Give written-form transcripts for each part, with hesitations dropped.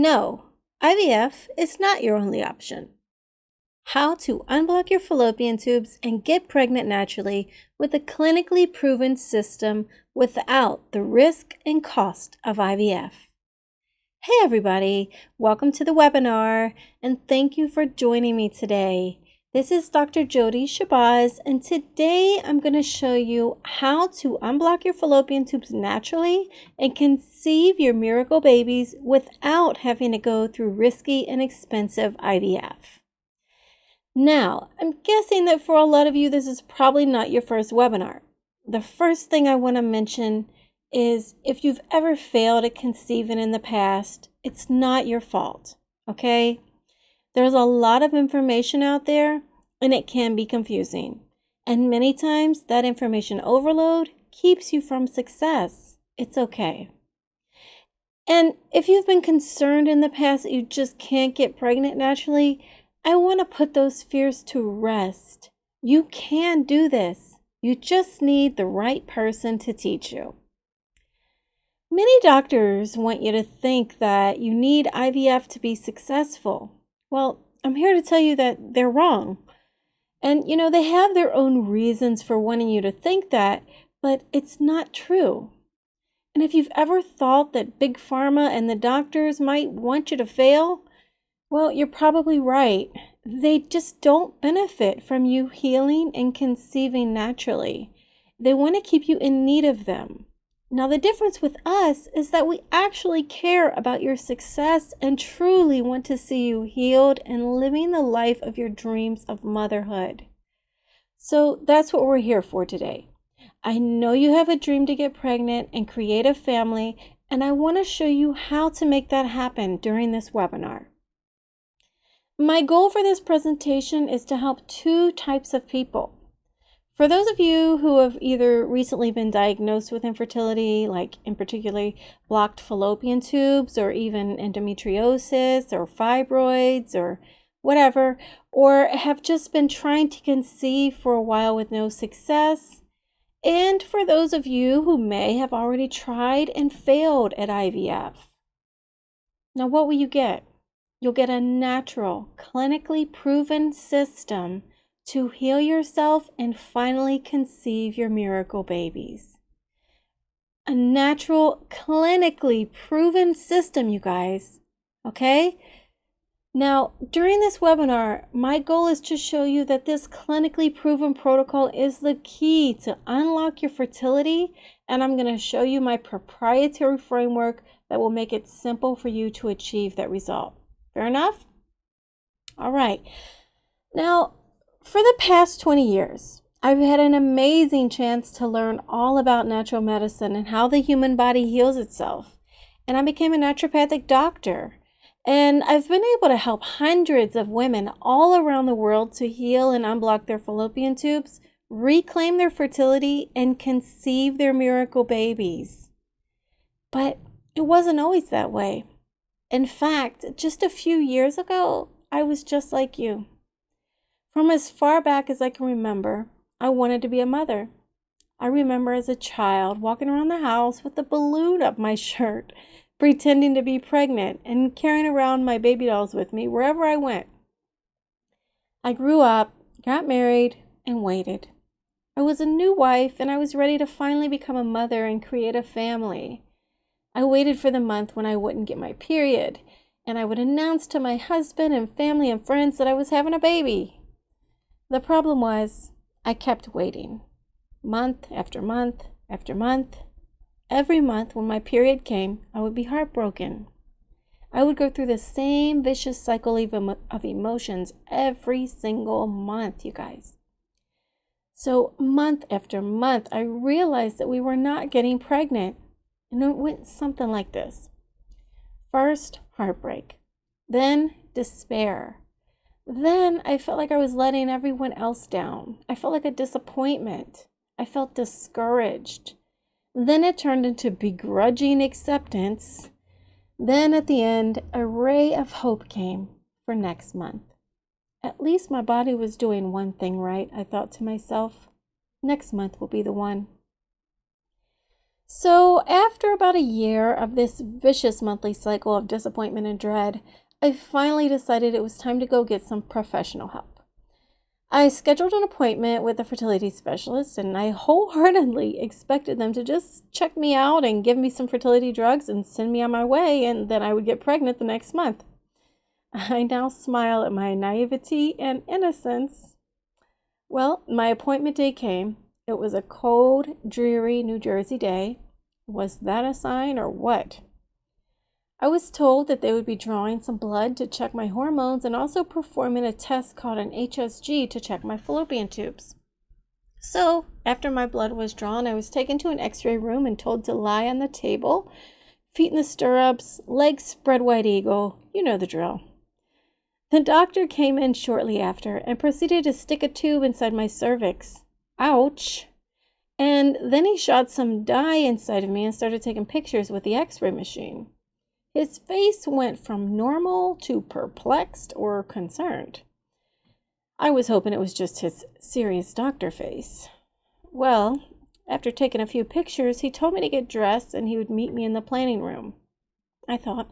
No, IVF is not your only option. How to unblock your fallopian tubes and get pregnant naturally with a clinically proven system without the risk and cost of IVF. Hey everybody, welcome to the webinar and thank you for joining me today. This is Dr. Jody Shabazz, and today I'm going to show you how to unblock your fallopian tubes naturally and conceive your miracle babies without having to go through risky and expensive IVF. Now, I'm guessing that for a lot of you, this is probably not your first webinar. The first thing I want to mention is if you've ever failed at conceiving in the past, it's not your fault, okay? There's a lot of information out there and it can be confusing. And many times that information overload keeps you from success. It's okay. And if you've been concerned in the past that you just can't get pregnant naturally, I want to put those fears to rest. You can do this. You just need the right person to teach you. Many doctors want you to think that you need IVF to be successful. Well, I'm here to tell you that they're wrong. And, they have their own reasons for wanting you to think that, but it's not true. And if you've ever thought that Big Pharma and the doctors might want you to fail, well, you're probably right. They just don't benefit from you healing and conceiving naturally. They want to keep you in need of them. Now, the difference with us is that we actually care about your success and truly want to see you healed and living the life of your dreams of motherhood. So that's what we're here for today. I know you have a dream to get pregnant and create a family, and I want to show you how to make that happen during this webinar. My goal for this presentation is to help two types of people. For those of you who have either recently been diagnosed with infertility, like in particular blocked fallopian tubes or even endometriosis or fibroids or whatever, or have just been trying to conceive for a while with no success, and for those of you who may have already tried and failed at IVF. Now, what will you get? You'll get a natural, clinically proven system to heal yourself and finally conceive your miracle babies. A natural, clinically proven system, you guys. Okay? Now, during this webinar, my goal is to show you that this clinically proven protocol is the key to unlock your fertility, and I'm going to show you my proprietary framework that will make it simple for you to achieve that result. Fair enough? All right. Now, for the past 20 years, I've had an amazing chance to learn all about natural medicine and how the human body heals itself. And I became a naturopathic doctor. And I've been able to help hundreds of women all around the world to heal and unblock their fallopian tubes, reclaim their fertility, and conceive their miracle babies. But it wasn't always that way. In fact, just a few years ago, I was just like you. From as far back as I can remember, I wanted to be a mother. I remember as a child walking around the house with a balloon up my shirt, pretending to be pregnant and carrying around my baby dolls with me wherever I went. I grew up, got married, and waited. I was a new wife and I was ready to finally become a mother and create a family. I waited for the month when I wouldn't get my period, and I would announce to my husband and family and friends that I was having a baby. The problem was, I kept waiting, month after month after month. Every month when my period came, I would be heartbroken. I would go through the same vicious cycle of emotions every single month, you guys. So month after month, I realized that we were not getting pregnant. And it went something like this. First, heartbreak. Then, despair. Then I felt like I was letting everyone else down. I felt like a disappointment. I felt discouraged. Then it turned into begrudging acceptance. Then at the end, a ray of hope came for next month. At least my body was doing one thing right, I thought to myself. Next month will be the one. So, after about a year of this vicious monthly cycle of disappointment and dread, I finally decided it was time to go get some professional help. I scheduled an appointment with a fertility specialist, and I wholeheartedly expected them to just check me out and give me some fertility drugs and send me on my way, and then I would get pregnant the next month. I now smile at my naivety and innocence. Well, my appointment day came. It was a cold, dreary New Jersey day. Was that a sign or what? I was told that they would be drawing some blood to check my hormones and also performing a test called an HSG to check my fallopian tubes. So, after my blood was drawn, I was taken to an x-ray room and told to lie on the table, feet in the stirrups, legs spread wide eagle. You know the drill. The doctor came in shortly after and proceeded to stick a tube inside my cervix. Ouch! And then he shot some dye inside of me and started taking pictures with the x-ray machine. His face went from normal to perplexed or concerned. I was hoping it was just his serious doctor face. Well, after taking a few pictures, he told me to get dressed and he would meet me in the planning room. I thought,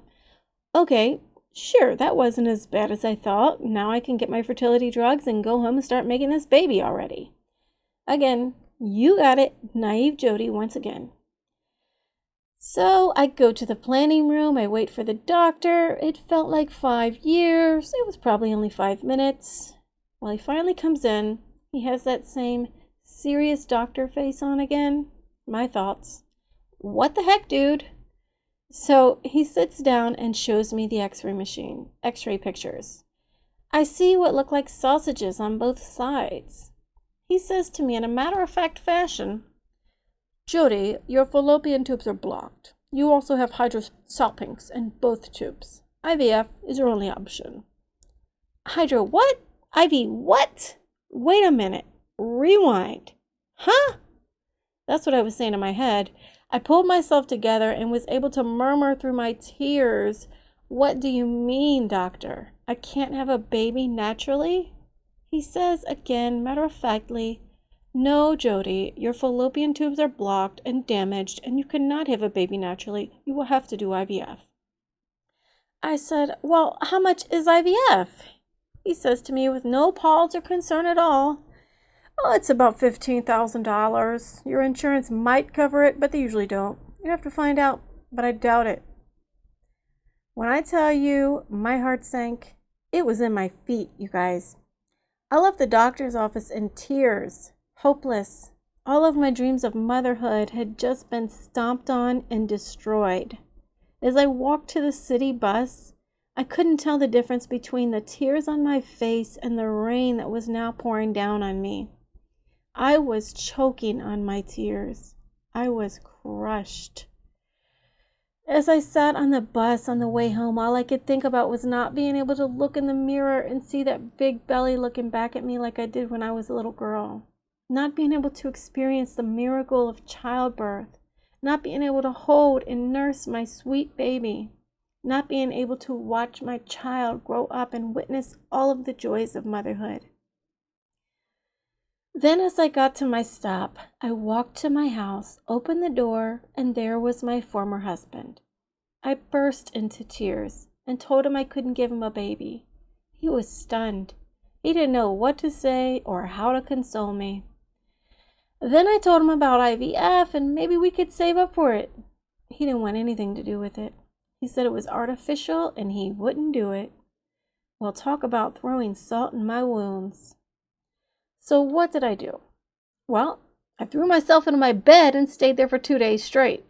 okay, sure, that wasn't as bad as I thought. Now I can get my fertility drugs and go home and start making this baby already. Again, you got it, naive Jody once again. So I go to the planning room, I wait for the doctor. It felt like 5 years. It was probably only 5 minutes. Well, he finally comes in. He has that same serious doctor face on again. My thoughts. What the heck, dude? So he sits down and shows me the x-ray machine, x-ray pictures. I see what look like sausages on both sides. He says to me in a matter-of-fact fashion, Jody, your fallopian tubes are blocked. You also have hydrosalpinx in both tubes. IVF is your only option. Hydro what? IV what? Wait a minute. Rewind. Huh? That's what I was saying in my head. I pulled myself together and was able to murmur through my tears, What do you mean, doctor? I can't have a baby naturally? He says again, matter-of-factly, No, Jody, your fallopian tubes are blocked and damaged, and you cannot have a baby naturally. You will have to do IVF. I said, Well, how much is IVF? He says to me with no pause or concern at all, Oh, it's about $15,000. Your insurance might cover it, but they usually don't. You have to find out, but I doubt it. When I tell you my heart sank, it was in my feet, you guys. I left the doctor's office in tears, hopeless. All of my dreams of motherhood had just been stomped on and destroyed. As I walked to the city bus, I couldn't tell the difference between the tears on my face and the rain that was now pouring down on me. I was choking on my tears. I was crushed. As I sat on the bus on the way home, all I could think about was not being able to look in the mirror and see that big belly looking back at me like I did when I was a little girl. Not being able to experience the miracle of childbirth. Not being able to hold and nurse my sweet baby. Not being able to watch my child grow up and witness all of the joys of motherhood. Then as I got to my stop, I walked to my house, opened the door, and there was my former husband. I burst into tears and told him I couldn't give him a baby. He was stunned. He didn't know what to say or how to console me. Then I told him about IVF and maybe we could save up for it. He didn't want anything to do with it. He said it was artificial and he wouldn't do it. Well, talk about throwing salt in my wounds. So what did I do? Well, I threw myself into my bed and stayed there for 2 days straight.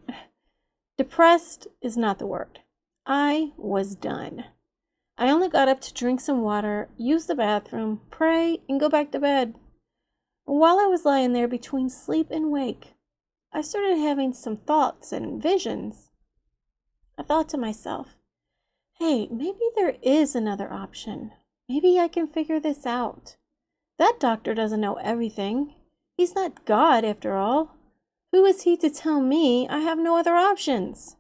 Depressed is not the word. I was done. I only got up to drink some water, use the bathroom, pray, and go back to bed. While I was lying there between sleep and wake, I started having some thoughts and visions. I thought to myself, hey, maybe there is another option. Maybe I can figure this out. That doctor doesn't know everything. He's not God, after all. Who is he to tell me I have no other options?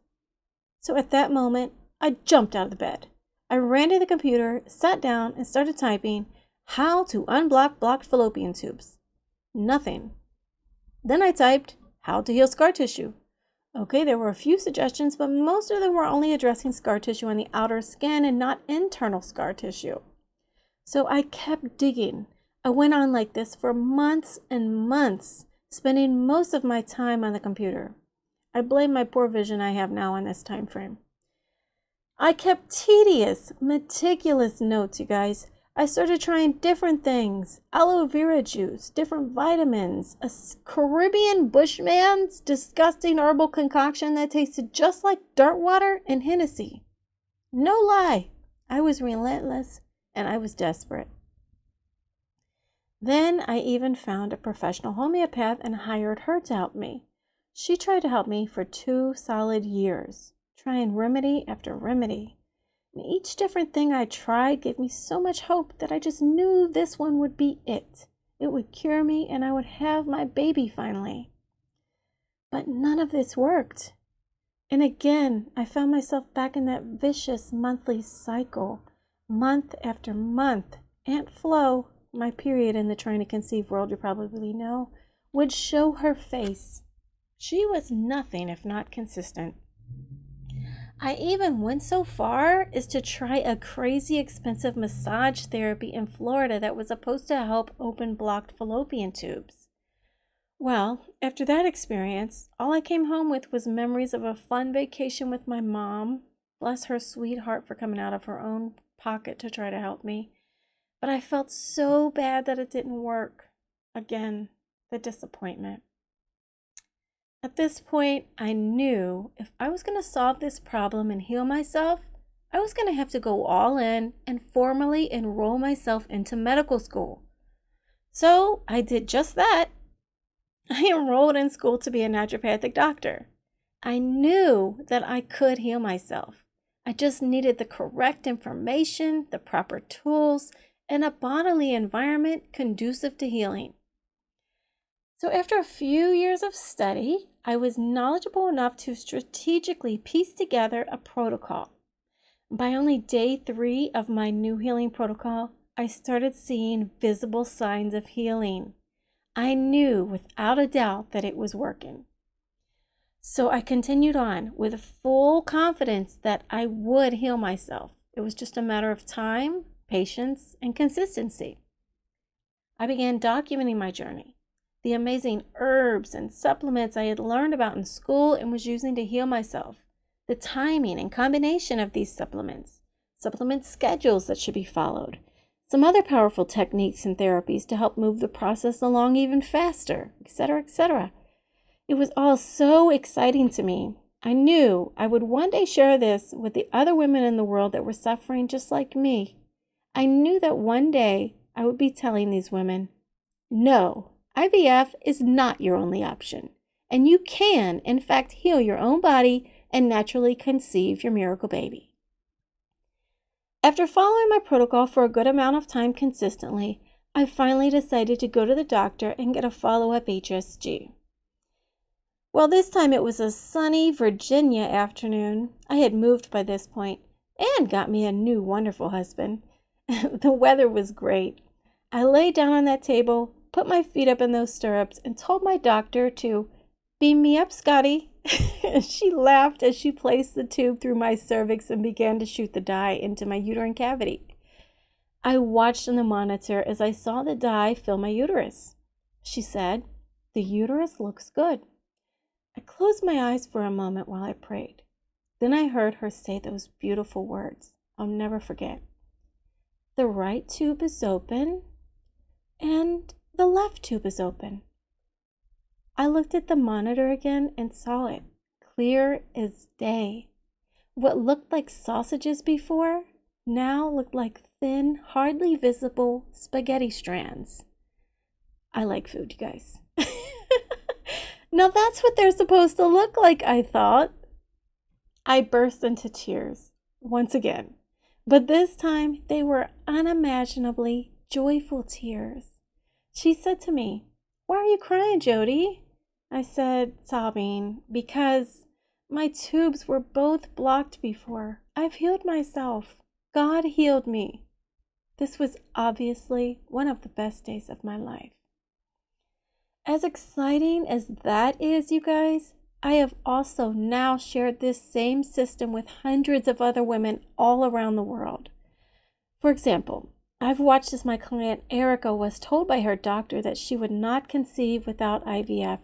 So at that moment, I jumped out of the bed. I ran to the computer, sat down, and started typing, How to unblock blocked fallopian tubes. Nothing. Then I typed, How to heal scar tissue. Okay, there were a few suggestions, but most of them were only addressing scar tissue on the outer skin and not internal scar tissue. So I kept digging. I went on like this for months and months, spending most of my time on the computer. I blame my poor vision I have now on this time frame. I kept tedious, meticulous notes, you guys. I started trying different things, aloe vera juice, different vitamins, a Caribbean bushman's disgusting herbal concoction that tasted just like dirt water and Hennessy. No lie, I was relentless and I was desperate. Then I even found a professional homeopath and hired her to help me. She tried to help me for 2 solid years, trying remedy after remedy. And each different thing I tried gave me so much hope that I just knew this one would be it. It would cure me and I would have my baby finally. But none of this worked. And again, I found myself back in that vicious monthly cycle. Month after month, Aunt Flo, my period in the trying to conceive world you probably know, would show her face. She was nothing if not consistent. I even went so far as to try a crazy expensive massage therapy in Florida that was supposed to help open blocked fallopian tubes. Well, after that experience, all I came home with was memories of a fun vacation with my mom. Bless her sweet heart for coming out of her own pocket to try to help me. But I felt so bad that it didn't work. Again, the disappointment. At this point, I knew if I was going to solve this problem and heal myself, I was going to have to go all in and formally enroll myself into medical school. So I did just that. I enrolled in school to be a naturopathic doctor. I knew that I could heal myself. I just needed the correct information, the proper tools, and a bodily environment conducive to healing. So after a few years of study, I was knowledgeable enough to strategically piece together a protocol. By only day 3 of my new healing protocol, I started seeing visible signs of healing. I knew without a doubt that it was working. So I continued on with full confidence that I would heal myself. It was just a matter of time, patience, and consistency. I began documenting my journey, the amazing herbs and supplements I had learned about in school and was using to heal myself, the timing and combination of these supplements, supplement schedules that should be followed, some other powerful techniques and therapies to help move the process along even faster, etc., etc. It was all so exciting to me. I knew I would one day share this with the other women in the world that were suffering just like me. I knew that one day I would be telling these women, no, IVF is not your only option, and you can, in fact, heal your own body and naturally conceive your miracle baby. After following my protocol for a good amount of time consistently, I finally decided to go to the doctor and get a follow-up HSG. Well, this time it was a sunny Virginia afternoon. I had moved by this point and got me a new wonderful husband. The weather was great. I lay down on that table, put my feet up in those stirrups, and told my doctor to beam me up, Scotty. She laughed as she placed the tube through my cervix and began to shoot the dye into my uterine cavity. I watched on the monitor as I saw the dye fill my uterus. She said, "The uterus looks good." I closed my eyes for a moment while I prayed. Then I heard her say those beautiful words I'll never forget. The right tube is open and the left tube is open. I looked at the monitor again and saw it, clear as day. What looked like sausages before now looked like thin, hardly visible spaghetti strands. I like food, you guys. Now that's what they're supposed to look like, I thought. I burst into tears once again, but this time they were unimaginably joyful tears. She said to me, "Why are you crying, Jody?" I said, sobbing, "Because my tubes were both blocked before. I've healed myself. God healed me." This was obviously one of the best days of my life. As exciting as that is, you guys, I have also now shared this same system with hundreds of other women all around the world. For example, I've watched as my client Erica was told by her doctor that she would not conceive without IVF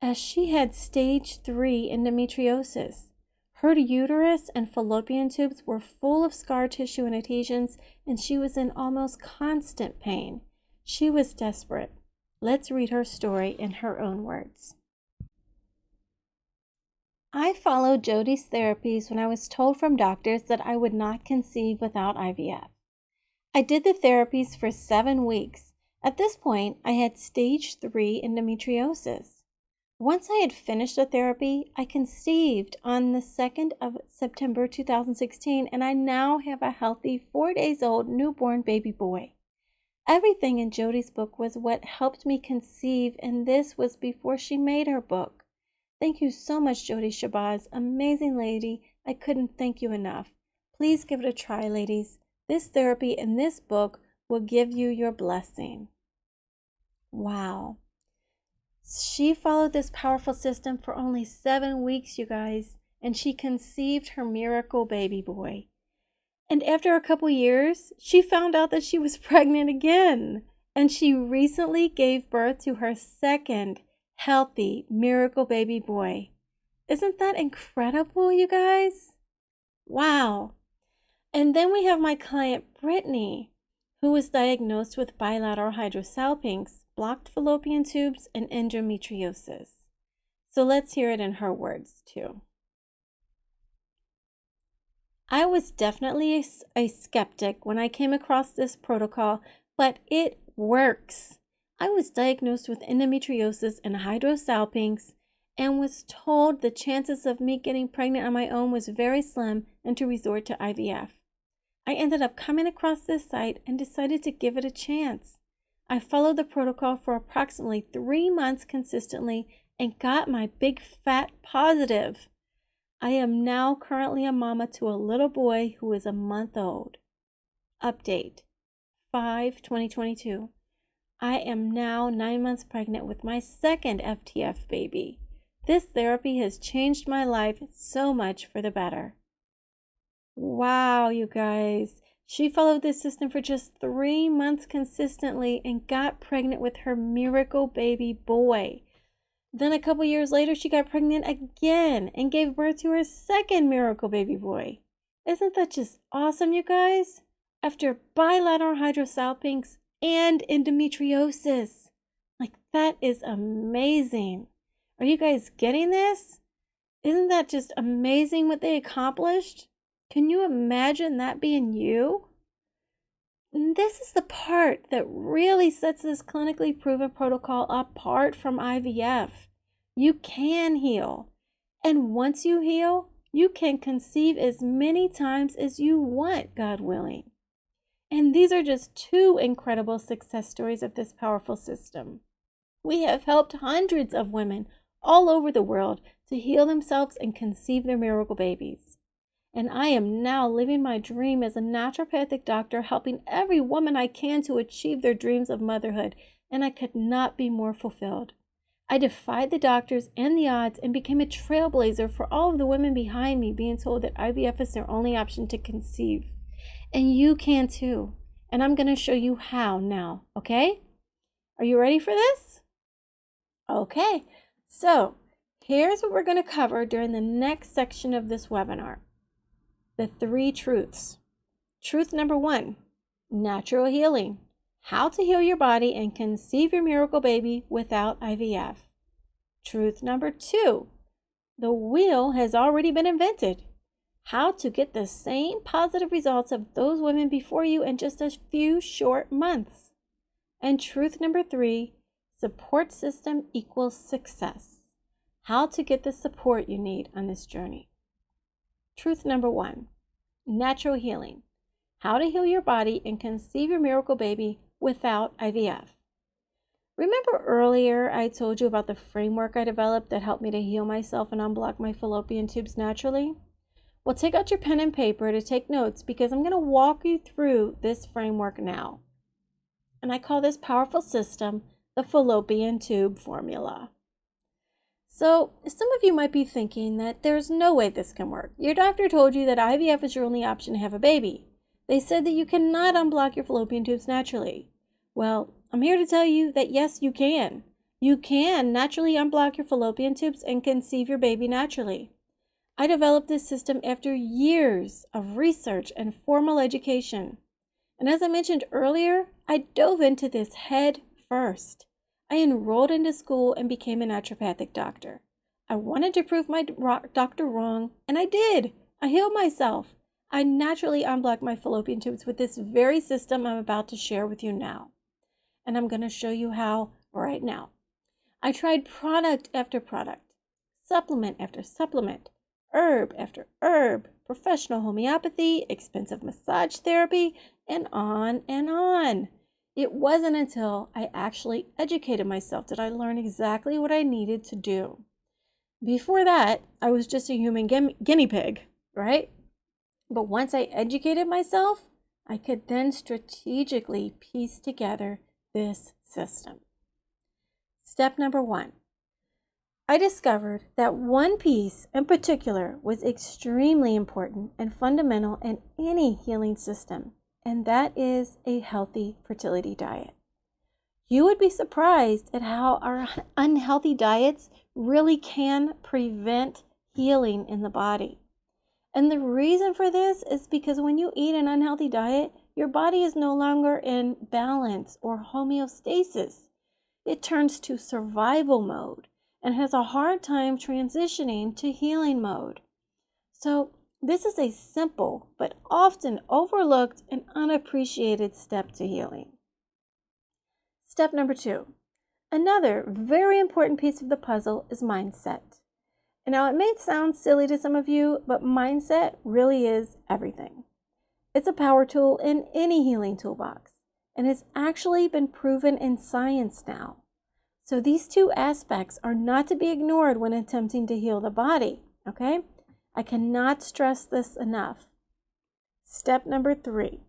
as she had stage 3 endometriosis. Her uterus and fallopian tubes were full of scar tissue and adhesions, and she was in almost constant pain. She was desperate. Let's read her story in her own words. I followed Jody's therapies when I was told from doctors that I would not conceive without IVF. I did the therapies for 7 weeks. At this point, I had stage 3 endometriosis. Once I had finished the therapy, I conceived on the 2nd of September 2016, and I now have a healthy 4 days old newborn baby boy. Everything in Jody's book was what helped me conceive, and this was before she made her book. Thank you so much, Jody Shabazz. Amazing lady. I couldn't thank you enough. Please give it a try, ladies. This therapy and this book will give you your blessing. Wow. She followed this powerful system for only 7 weeks, you guys, and she conceived her miracle baby boy. And after a couple years, she found out that she was pregnant again. And she recently gave birth to her second healthy miracle baby boy. Isn't that incredible, you guys? Wow. And then we have my client Brittany, who was diagnosed with bilateral hydrosalpinx, blocked fallopian tubes, and endometriosis. So let's hear it in her words too. I was definitely a skeptic when I came across this protocol, but it works. I was diagnosed with endometriosis and hydrosalpinx and was told the chances of me getting pregnant on my own was very slim and to resort to IVF. I ended up coming across this site and decided to give it a chance. I followed the protocol for approximately 3 months consistently and got my big fat positive. I am now currently a mama to a little boy who is a month old. Update 5/2022. I am now 9 months pregnant with my second FTF baby. This therapy has changed my life so much for the better. Wow, you guys. She followed this system for just 3 months consistently and got pregnant with her miracle baby boy. Then a couple years later, she got pregnant again and gave birth to her second miracle baby boy. Isn't that just awesome, you guys? After bilateral hydrosalpinx and endometriosis. Like, that is amazing. Are you guys getting this? Isn't that just amazing what they accomplished? Can you imagine that being you? And this is the part that really sets this clinically proven protocol apart from IVF. You can heal. And once you heal, you can conceive as many times as you want, God willing. And these are just 2 incredible success stories of this powerful system. We have helped hundreds of women all over the world to heal themselves and conceive their miracle babies. And I am now living my dream as a naturopathic doctor, helping every woman I can to achieve their dreams of motherhood, and I could not be more fulfilled. I defied the doctors and the odds and became a trailblazer for all of the women behind me being told that IVF is their only option to conceive. And you can too. And I'm going to show you how now, okay? Are you ready for this? Okay, so here's what we're going to cover during the next section of this webinar. The 3 truths. Truth number 1, natural healing. How to heal your body and conceive your miracle baby without IVF. Truth number 2, the wheel has already been invented. How to get the same positive results of those women before you in just a few short months. And truth number 3, support system equals success. How to get the support you need on this journey. Truth number 1, natural healing. How to heal your body and conceive your miracle baby without IVF. Remember earlier I told you about the framework I developed that helped me to heal myself and unblock my fallopian tubes naturally? Well, take out your pen and paper to take notes because I'm going to walk you through this framework now. And I call this powerful system the fallopian tube formula. So, some of you might be thinking that there's no way this can work. Your doctor told you that IVF is your only option to have a baby. They said that you cannot unblock your fallopian tubes naturally. Well, I'm here to tell you that yes, you can. You can naturally unblock your fallopian tubes and conceive your baby naturally. I developed this system after years of research and formal education. And as I mentioned earlier, I dove into this head first. I enrolled into school and became a naturopathic doctor. I wanted to prove my doctor wrong, and I did. I healed myself. I naturally unblocked my fallopian tubes with this very system I'm about to share with you now. And I'm going to show you how right now. I tried product after product, supplement after supplement, herb after herb, professional homeopathy, expensive massage therapy, and on and on. It wasn't until I actually educated myself that I learned exactly what I needed to do. Before that, I was just a human guinea pig, right? But once I educated myself, I could then strategically piece together this system. Step number 1. I discovered that one piece in particular was extremely important and fundamental in any healing system, and that is a healthy fertility diet. You would be surprised at how our unhealthy diets really can prevent healing in the body. And the reason for this is because when you eat an unhealthy diet, your body is no longer in balance or homeostasis. It turns to survival mode and has a hard time transitioning to healing mode. So this is a simple but often overlooked and unappreciated step to healing. Step number 2. Another very important piece of the puzzle is mindset. And now it may sound silly to some of you, but mindset really is everything. It's a power tool in any healing toolbox, and it's actually been proven in science now. So these two aspects are not to be ignored when attempting to heal the body, okay? I cannot stress this enough. Step number 3.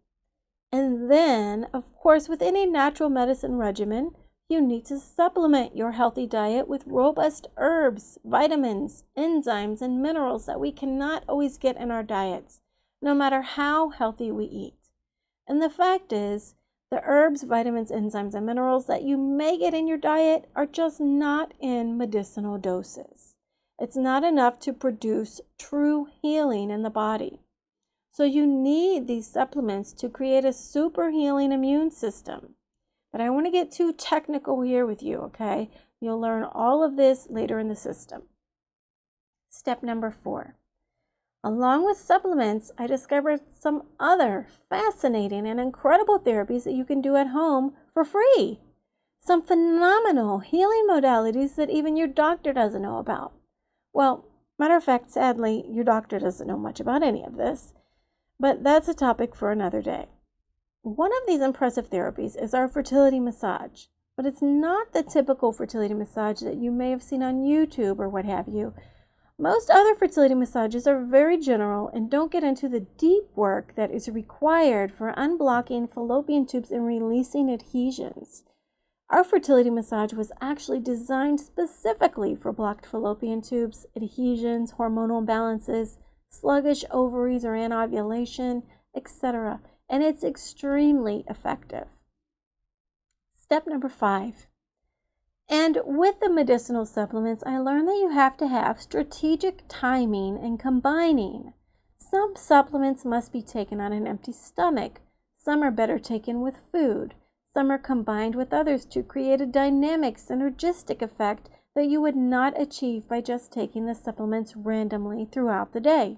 And then, of course, with any natural medicine regimen, you need to supplement your healthy diet with robust herbs, vitamins, enzymes, and minerals that we cannot always get in our diets, no matter how healthy we eat. And the fact is, the herbs, vitamins, enzymes, and minerals that you may get in your diet are just not in medicinal doses. It's not enough to produce true healing in the body. So you need these supplements to create a super healing immune system. But I don't want to get too technical here with you, okay? You'll learn all of this later in the system. Step number 4. Along with supplements, I discovered some other fascinating and incredible therapies that you can do at home for free. Some phenomenal healing modalities that even your doctor doesn't know about. Well, matter of fact, sadly, your doctor doesn't know much about any of this, but that's a topic for another day. One of these impressive therapies is our fertility massage, but it's not the typical fertility massage that you may have seen on YouTube or what have you. Most other fertility massages are very general and don't get into the deep work that is required for unblocking fallopian tubes and releasing adhesions. Our fertility massage was actually designed specifically for blocked fallopian tubes, adhesions, hormonal imbalances, sluggish ovaries or anovulation, etc. And it's extremely effective. Step number 5. And with the medicinal supplements, I learned that you have to have strategic timing and combining. Some supplements must be taken on an empty stomach. Some are better taken with food. Some are combined with others to create a dynamic, synergistic effect that you would not achieve by just taking the supplements randomly throughout the day.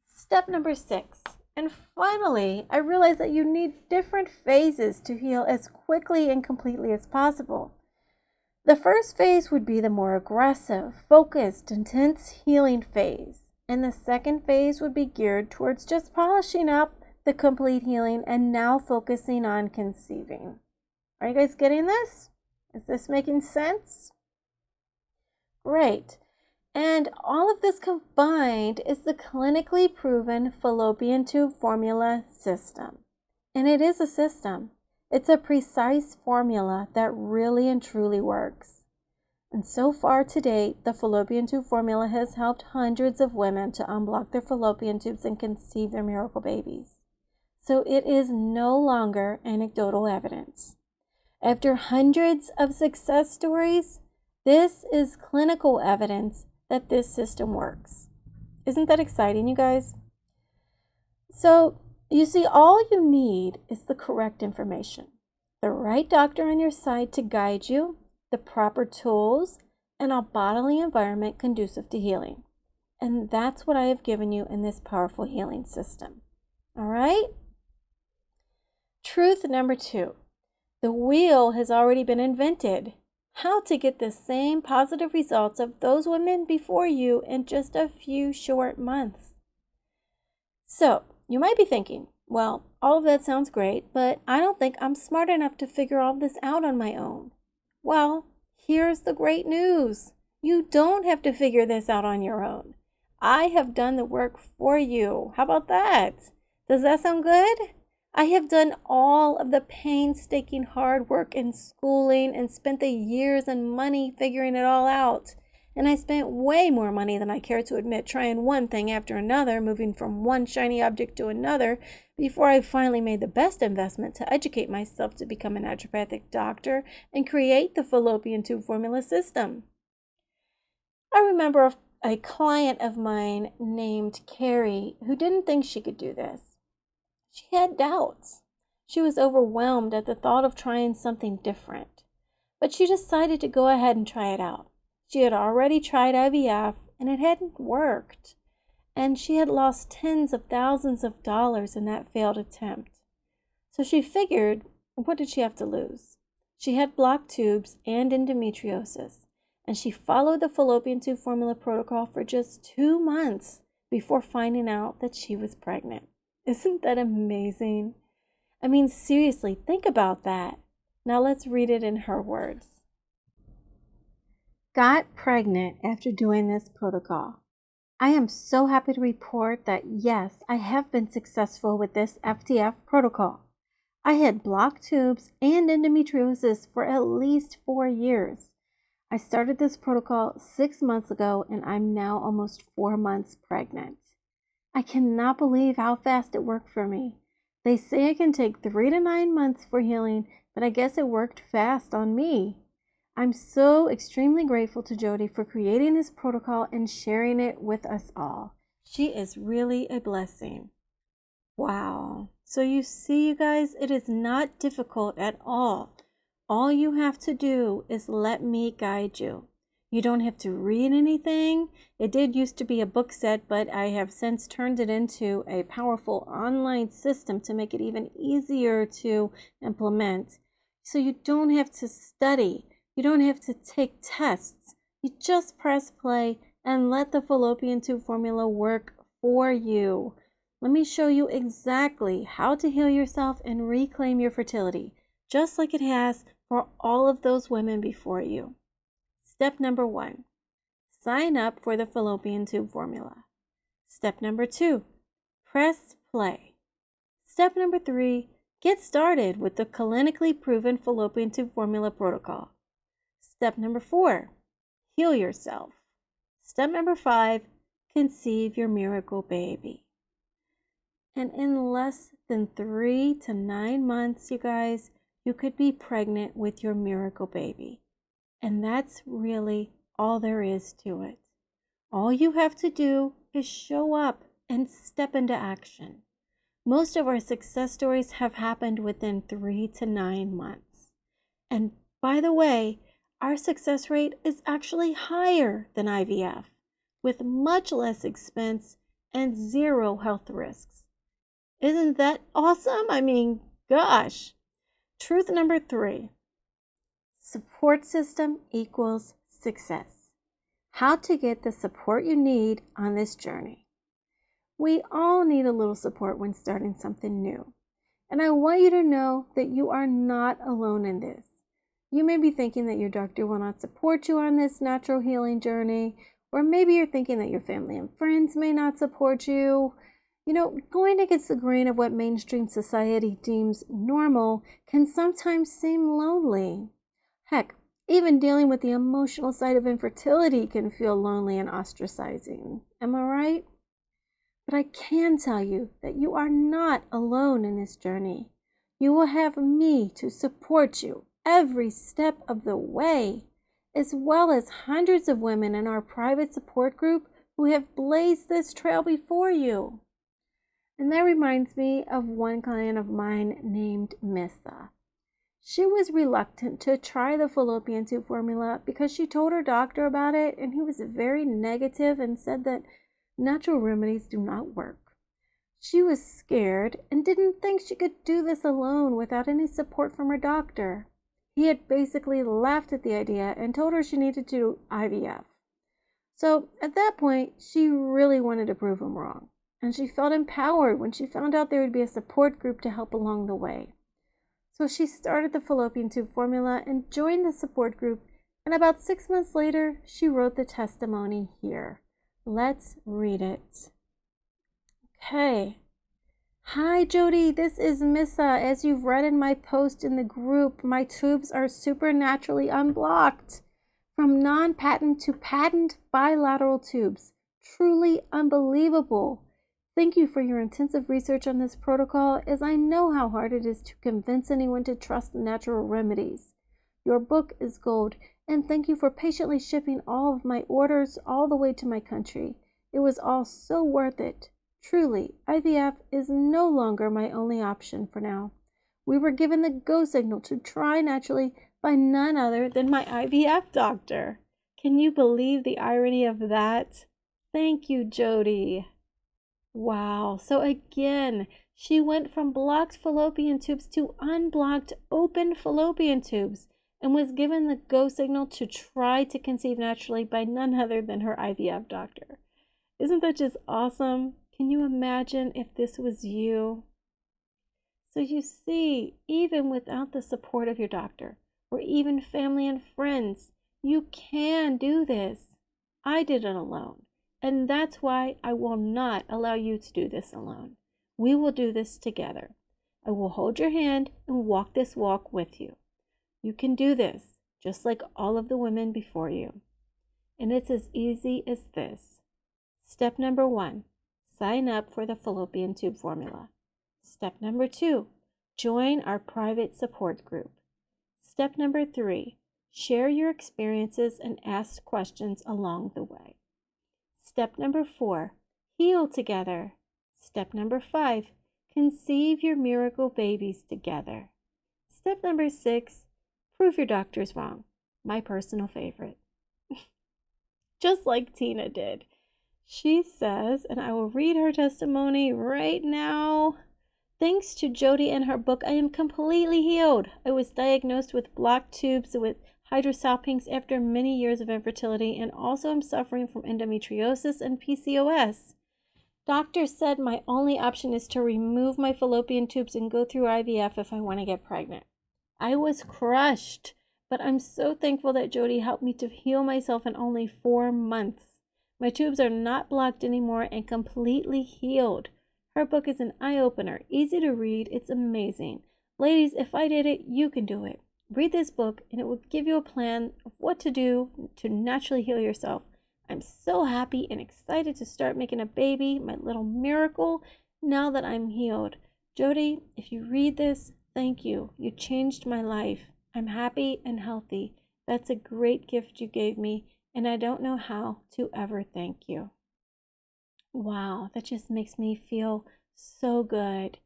Step number 6. And finally, I realized that you need different phases to heal as quickly and completely as possible. The first phase would be the more aggressive, focused, intense healing phase. And the second phase would be geared towards just polishing up the complete healing and now focusing on conceiving. Are you guys getting this? Is this making sense? Great. And all of this combined is the clinically proven fallopian tube formula system. And it is a system. It's a precise formula that really and truly works. And so far to date, the fallopian tube formula has helped hundreds of women to unblock their fallopian tubes and conceive their miracle babies. So it is no longer anecdotal evidence. After hundreds of success stories, this is clinical evidence that this system works. Isn't that exciting, you guys? So, you see, all you need is the correct information, the right doctor on your side to guide you, the proper tools, and a bodily environment conducive to healing. And that's what I have given you in this powerful healing system. All right? Truth number 2. The wheel has already been invented. How to get the same positive results of those women before you in just a few short months. So, you might be thinking, well, all of that sounds great, but I don't think I'm smart enough to figure all this out on my own. Well, here's the great news. You don't have to figure this out on your own. I have done the work for you. How about that? Does that sound good? I have done all of the painstaking hard work in schooling and spent the years and money figuring it all out. And I spent way more money than I care to admit trying one thing after another, moving from one shiny object to another, before I finally made the best investment to educate myself to become a naturopathic doctor and create the fallopian tube formula system. I remember a client of mine named Carrie who didn't think she could do this. She had doubts. She was overwhelmed at the thought of trying something different. But she decided to go ahead and try it out. She had already tried IVF and it hadn't worked. And she had lost tens of thousands of dollars in that failed attempt. So she figured, what did she have to lose? She had blocked tubes and endometriosis. And she followed the fallopian tube formula protocol for just 2 months before finding out that she was pregnant. Isn't that amazing? I mean, seriously, think about that. Now let's read it in her words. Got pregnant after doing this protocol. I am so happy to report that yes, I have been successful with this FTF protocol. I had blocked tubes and endometriosis for at least 4 years. I started this protocol 6 months ago and I'm now almost 4 months pregnant. I cannot believe how fast it worked for me. They say it can take 3 to 9 months for healing, but I guess it worked fast on me. I'm so extremely grateful to Jody for creating this protocol and sharing it with us all. She is really a blessing. Wow. So you see, you guys, it is not difficult at all. All you have to do is let me guide you. You don't have to read anything. It did used to be a book set, but I have since turned it into a powerful online system to make it even easier to implement. So you don't have to study. You don't have to take tests. You just press play and let the fallopian tube formula work for you. Let me show you exactly how to heal yourself and reclaim your fertility, just like it has for all of those women before you. Step number 1, sign up for the fallopian tube formula. Step number 2, press play. Step number 3, get started with the clinically proven fallopian tube formula protocol. Step number 4, heal yourself. Step number 5, conceive your miracle baby. And in less than 3 to 9 months, you guys, you could be pregnant with your miracle baby. And that's really all there is to it. All you have to do is show up and step into action. Most of our success stories have happened within 3 to 9 months. And by the way, our success rate is actually higher than IVF, with much less expense and 0 health risks. Isn't that awesome? I mean, gosh. Truth number 3. Support system equals success. How to get the support you need on this journey. We all need a little support when starting something new. And I want you to know that you are not alone in this. You may be thinking that your doctor will not support you on this natural healing journey, or maybe you're thinking that your family and friends may not support you. You know, going against the grain of what mainstream society deems normal can sometimes seem lonely. Heck, Even dealing with the emotional side of infertility can feel lonely and ostracizing. Am I right? But I can tell you that you are not alone in this journey. You will have me to support you every step of the way, as well as hundreds of women in our private support group who have blazed this trail before you. And that reminds me of one client of mine named Missa. She was reluctant to try the fallopian tube formula because she told her doctor about it, and he was very negative and said that natural remedies do not work. She was scared and didn't think she could do this alone without any support from her doctor. He had basically laughed at the idea and told her she needed to do IVF. So at that point, she really wanted to prove him wrong, and she felt empowered when she found out there would be a support group to help along the way. So she started the fallopian tube formula and joined the support group, and about 6 months later, she wrote the testimony here. Let's read it. Okay. Hi, Jody. This is Missa. As you've read in my post in the group, my tubes are supernaturally unblocked. From non-patent to patent bilateral tubes. Truly unbelievable. Thank you for your intensive research on this protocol, as I know how hard it is to convince anyone to trust natural remedies. Your book is gold, and thank you for patiently shipping all of my orders all the way to my country. It was all so worth it. Truly, IVF is no longer my only option for now. We were given the go signal to try naturally by none other than my IVF doctor. Can you believe the irony of that? Thank you, Jody. Wow. So again, she went from blocked fallopian tubes to unblocked open fallopian tubes and was given the go signal to try to conceive naturally by none other than her IVF doctor. Isn't that just awesome? Can you imagine if this was you? So you see, even without the support of your doctor or even family and friends, you can do this. I did it alone. And that's why I will not allow you to do this alone. We will do this together. I will hold your hand and walk this walk with you. You can do this, just like all of the women before you. And it's as easy as this. Step number 1, sign up for the fallopian tube formula. Step number 2, join our private support group. Step number 3, share your experiences and ask questions along the way. Step number 4, heal together. Step number 5, conceive your miracle babies together. Step number 6, prove your doctor's wrong. My personal favorite. Just like Tina did. She says, and I will read her testimony right now. Thanks to Jody and her book, I am completely healed. I was diagnosed with blocked tubes with hydrosalpinx after many years of infertility, and also am suffering from endometriosis and PCOS. Doctor said my only option is to remove my fallopian tubes and go through IVF if I want to get pregnant. I was crushed, but I'm so thankful that Jody helped me to heal myself in only 4 months. My tubes are not blocked anymore and completely healed. Her book is an eye-opener, easy to read, it's amazing. Ladies, if I did it, you can do it. Read this book and it will give you a plan of what to do to naturally heal yourself. I'm so happy and excited to start making a baby, my little miracle, now that I'm healed. Jody, if you read this, thank you. You changed my life. I'm happy and healthy. That's a great gift you gave me, and I don't know how to ever thank you. Wow, that just makes me feel so good.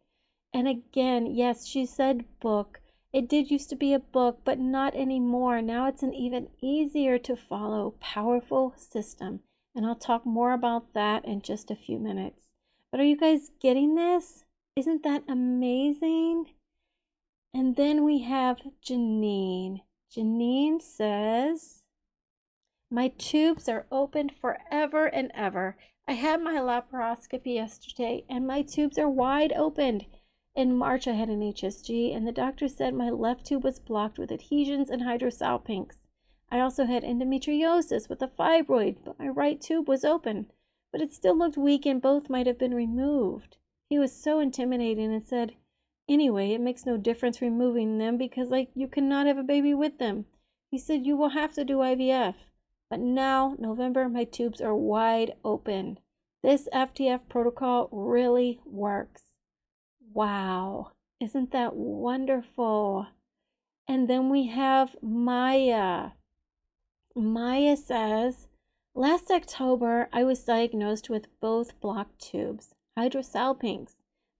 And again, yes, she said book. It did used to be a book, but not anymore. Now it's an even easier to follow, powerful system. And I'll talk more about that in just a few minutes. But are you guys getting this? Isn't that amazing? And then we have Janine. Janine says, my tubes are open forever and ever. I had my laparoscopy yesterday and my tubes are wide opened. In March, I had an HSG, and the doctor said my left tube was blocked with adhesions and hydrosalpinx. I also had endometriosis with a fibroid, but my right tube was open. But it still looked weak, and both might have been removed. He was so intimidating and said, anyway, it makes no difference removing them because, you cannot have a baby with them. He said, you will have to do IVF. But now, November, my tubes are wide open. This FTF protocol really works. Wow, isn't that wonderful? And then we have Maya. Maya says, last October, I was diagnosed with both blocked tubes, hydrosalpinx.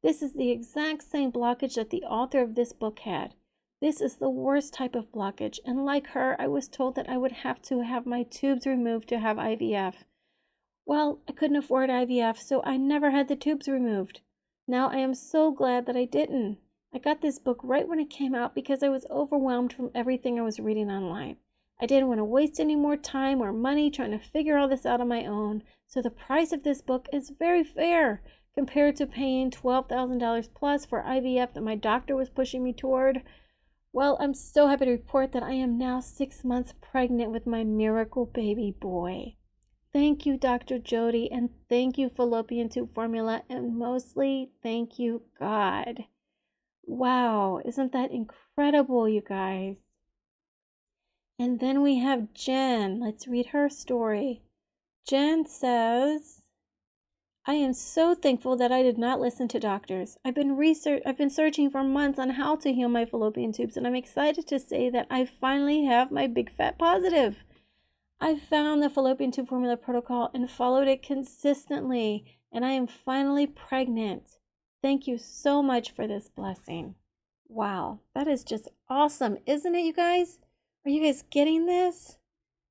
This is the exact same blockage that the author of this book had. This is the worst type of blockage, and like her, I was told that I would have to have my tubes removed to have IVF. Well, I couldn't afford IVF, so I never had the tubes removed. Now I am so glad that I didn't. I got this book right when it came out because I was overwhelmed from everything I was reading online. I didn't want to waste any more time or money trying to figure all this out on my own, so the price of this book is very fair compared to paying $12,000 plus for IVF that my doctor was pushing me toward. Well, I'm so happy to report that I am now 6 months pregnant with my miracle baby boy. Thank you, Dr. Jody, and thank you, Fallopian Tube Formula, and mostly thank you, God. Wow, isn't that incredible, you guys? And then we have Jen. Let's read her story. Jen says, I am so thankful that I did not listen to doctors. I've been searching for months on how to heal my fallopian tubes, and I'm excited to say that I finally have my big fat positive. I found the fallopian tube formula protocol and followed it consistently, and I am finally pregnant. Thank you so much for this blessing. Wow, that is just awesome, isn't it, you guys? Are you guys getting this?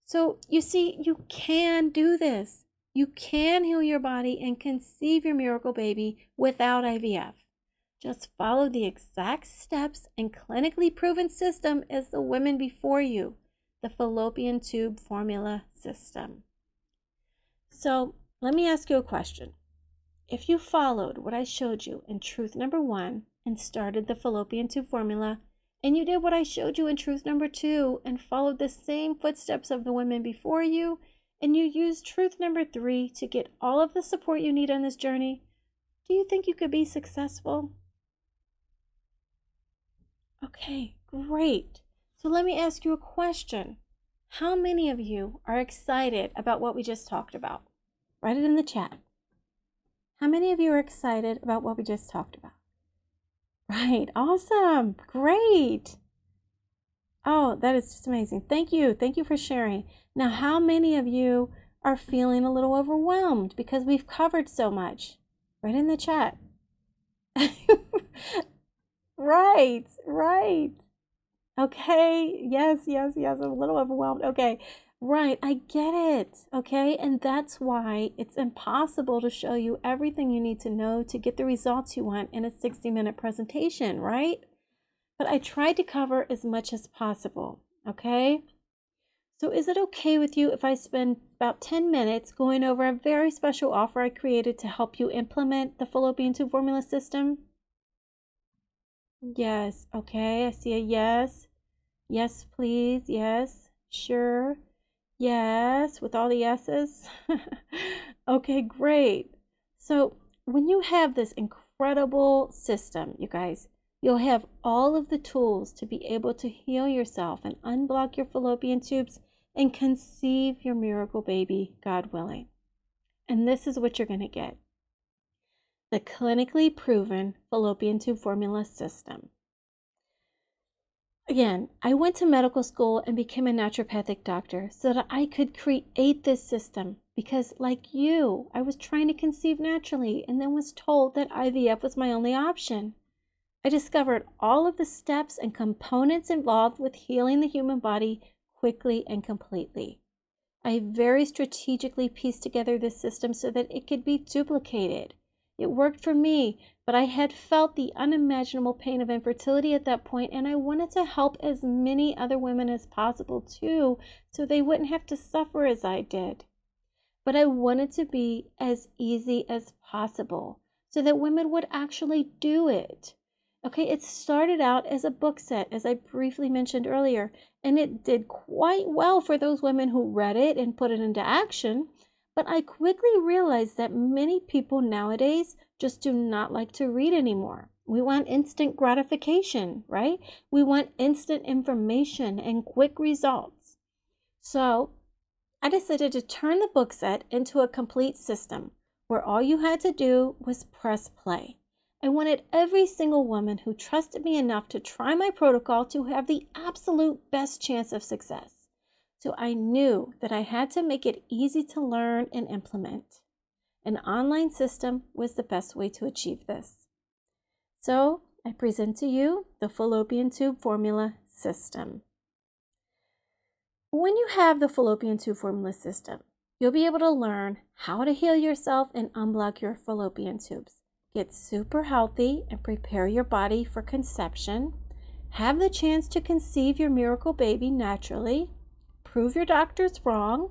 So you see, you can do this. You can heal your body and conceive your miracle baby without IVF. Just follow the exact steps and clinically proven system as the women before you, the fallopian tube formula system. So let me ask you a question. If you followed what I showed you in truth number 1 and started the fallopian tube formula, and you did what I showed you in truth number 2 and followed the same footsteps of the women before you, and you used truth number 3 to get all of the support you need on this journey, do you think you could be successful? Okay, great. So let me ask you a question. How many of you are excited about what we just talked about? Write it in the chat. How many of you are excited about what we just talked about? Right, awesome, great. Oh, that is just amazing. Thank you. Thank you for sharing. Now, how many of you are feeling a little overwhelmed because we've covered so much? Right in the chat. Right, right. Okay, yes, yes, yes. I'm a little overwhelmed. Okay, right. I get it. Okay, and that's why it's impossible to show you everything you need to know to get the results you want in a 60-minute presentation, right? But I tried to cover as much as possible, okay? So is it okay with you if I spend about 10 minutes going over a very special offer I created to help you implement the fallopian tube formula system? Yes, okay, I see a yes. Yes, please, yes, sure, yes, with all the yeses. Okay, great. So when you have this incredible system, you guys, you'll have all of the tools to be able to heal yourself and unblock your fallopian tubes and conceive your miracle baby, God willing. And this is what you're going to get. The clinically proven fallopian tube formula system. Again, I went to medical school and became a naturopathic doctor so that I could create this system because, like you, I was trying to conceive naturally and then was told that IVF was my only option. I discovered all of the steps and components involved with healing the human body quickly and completely. I very strategically pieced together this system so that it could be duplicated. It worked for me, but I had felt the unimaginable pain of infertility at that point, and I wanted to help as many other women as possible too, so they wouldn't have to suffer as I did. But I wanted to be as easy as possible so that women would actually do it. Okay, it started out as a book set, as I briefly mentioned earlier, and it did quite well for those women who read it and put it into action. But I quickly realized that many people nowadays just do not like to read anymore. We want instant gratification, right? We want instant information and quick results. So I decided to turn the book set into a complete system where all you had to do was press play. I wanted every single woman who trusted me enough to try my protocol to have the absolute best chance of success. So I knew that I had to make it easy to learn and implement. An online system was the best way to achieve this. So I present to you the fallopian tube formula system. When you have the fallopian tube formula system, you'll be able to learn how to heal yourself and unblock your fallopian tubes, get super healthy and prepare your body for conception, have the chance to conceive your miracle baby naturally, prove your doctors wrong,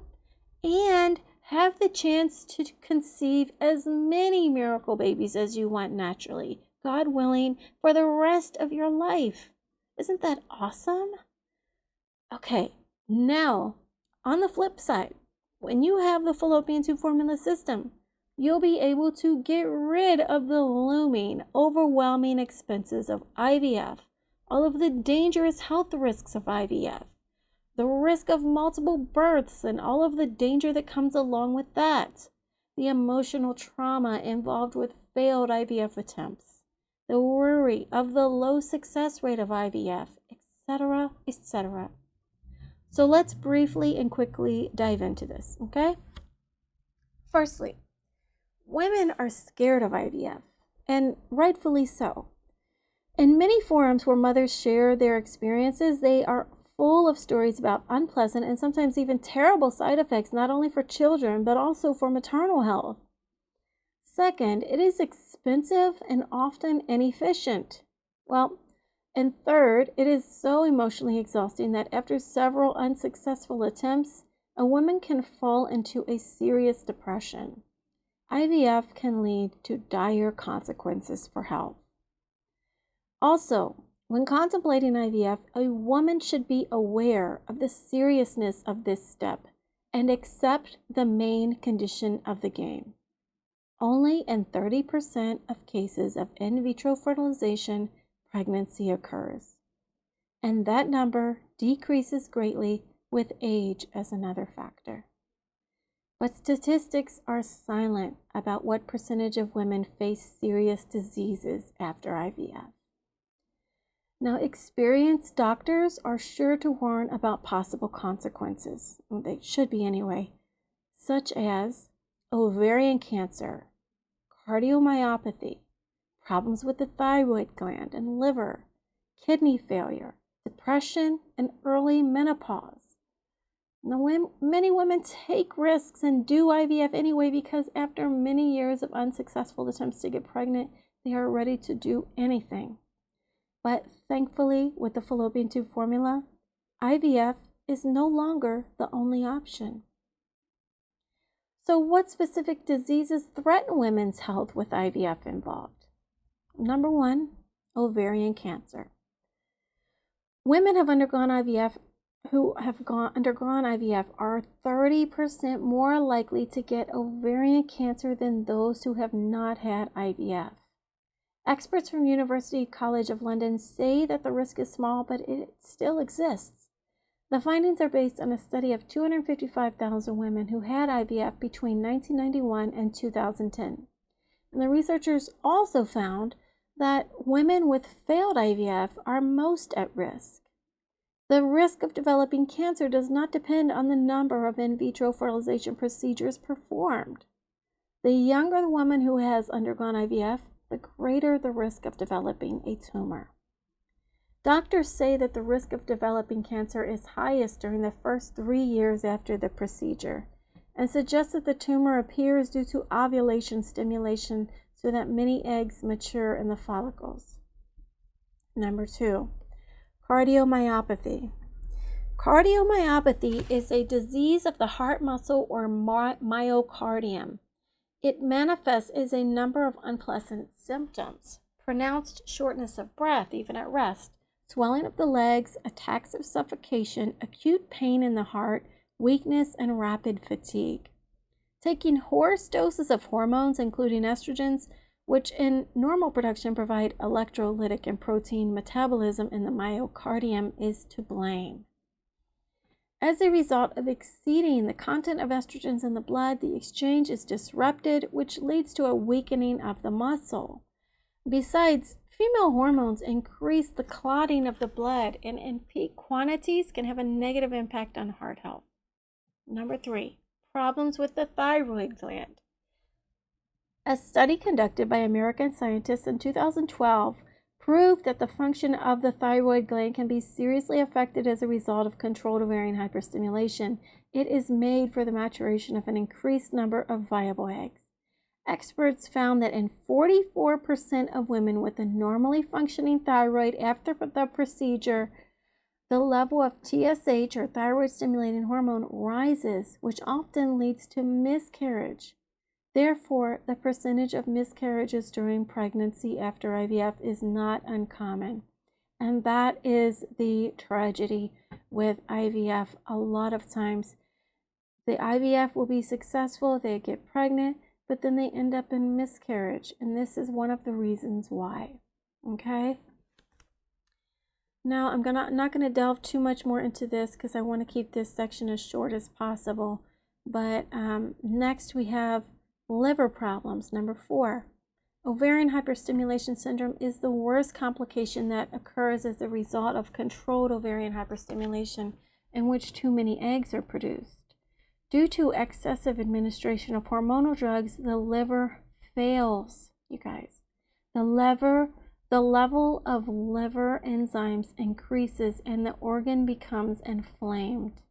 and have the chance to conceive as many miracle babies as you want naturally, God willing, for the rest of your life. Isn't that awesome? Okay, now on the flip side, when you have the fallopian tube formula system, you'll be able to get rid of the looming, overwhelming expenses of IVF, all of the dangerous health risks of IVF, the risk of multiple births and all of the danger that comes along with that, the emotional trauma involved with failed IVF attempts, the worry of the low success rate of IVF, etc., etc. So let's briefly and quickly dive into this, okay? Firstly, women are scared of IVF, and rightfully so. In many forums where mothers share their experiences, they are full of stories about unpleasant and sometimes even terrible side effects, not only for children, but also for maternal health. Second, it is expensive and often inefficient. And third, it is so emotionally exhausting that after several unsuccessful attempts, a woman can fall into a serious depression. IVF can lead to dire consequences for health. Also, when contemplating IVF, a woman should be aware of the seriousness of this step and accept the main condition of the game. Only in 30% of cases of in vitro fertilization, pregnancy occurs. And that number decreases greatly with age as another factor. But statistics are silent about what percentage of women face serious diseases after IVF. Now, experienced doctors are sure to warn about possible consequences, well, they should be anyway, such as ovarian cancer, cardiomyopathy, problems with the thyroid gland and liver, kidney failure, depression, and early menopause. Now, many women take risks and do IVF anyway because after many years of unsuccessful attempts to get pregnant, they are ready to do anything. But thankfully, with the fallopian tube formula, IVF is no longer the only option. So what specific diseases threaten women's health with IVF involved? Number 1, ovarian cancer. Women who have undergone IVF are 30% more likely to get ovarian cancer than those who have not had IVF. Experts from University College of London say that the risk is small, but it still exists. The findings are based on a study of 255,000 women who had IVF between 1991 and 2010. And the researchers also found that women with failed IVF are most at risk. The risk of developing cancer does not depend on the number of in vitro fertilization procedures performed. The younger the woman who has undergone IVF, the greater the risk of developing a tumor. Doctors say that the risk of developing cancer is highest during the first 3 years after the procedure, and suggest that the tumor appears due to ovulation stimulation so that many eggs mature in the follicles. Number 2, cardiomyopathy. Cardiomyopathy is a disease of the heart muscle or myocardium. It manifests as a number of unpleasant symptoms: pronounced shortness of breath even at rest, swelling of the legs, attacks of suffocation, acute pain in the heart, weakness, and rapid fatigue. Taking horse doses of hormones, including estrogens, which in normal production provide electrolytic and protein metabolism in the myocardium, is to blame. As a result of exceeding the content of estrogens in the blood, the exchange is disrupted, which leads to a weakening of the muscle. Besides, female hormones increase the clotting of the blood and in peak quantities can have a negative impact on heart health. Number 3, problems with the thyroid gland. A study conducted by American scientists in 2012 proved that the function of the thyroid gland can be seriously affected as a result of controlled ovarian hyperstimulation. It is made for the maturation of an increased number of viable eggs. Experts found that in 44% of women with a normally functioning thyroid after the procedure, the level of TSH, or thyroid stimulating hormone, rises, which often leads to miscarriage. Therefore, the percentage of miscarriages during pregnancy after IVF is not uncommon. And that is the tragedy with IVF. A lot of times, the IVF will be successful, they get pregnant, but then they end up in miscarriage. And this is one of the reasons why. Okay? Now, I'm not going to delve too much more into this because I want to keep this section as short as possible. But next we have liver problems. Number 4, ovarian hyperstimulation syndrome is the worst complication that occurs as a result of controlled ovarian hyperstimulation in which too many eggs are produced. Due to excessive administration of hormonal drugs, the liver fails, you guys. The level of liver enzymes increases and the organ becomes inflamed.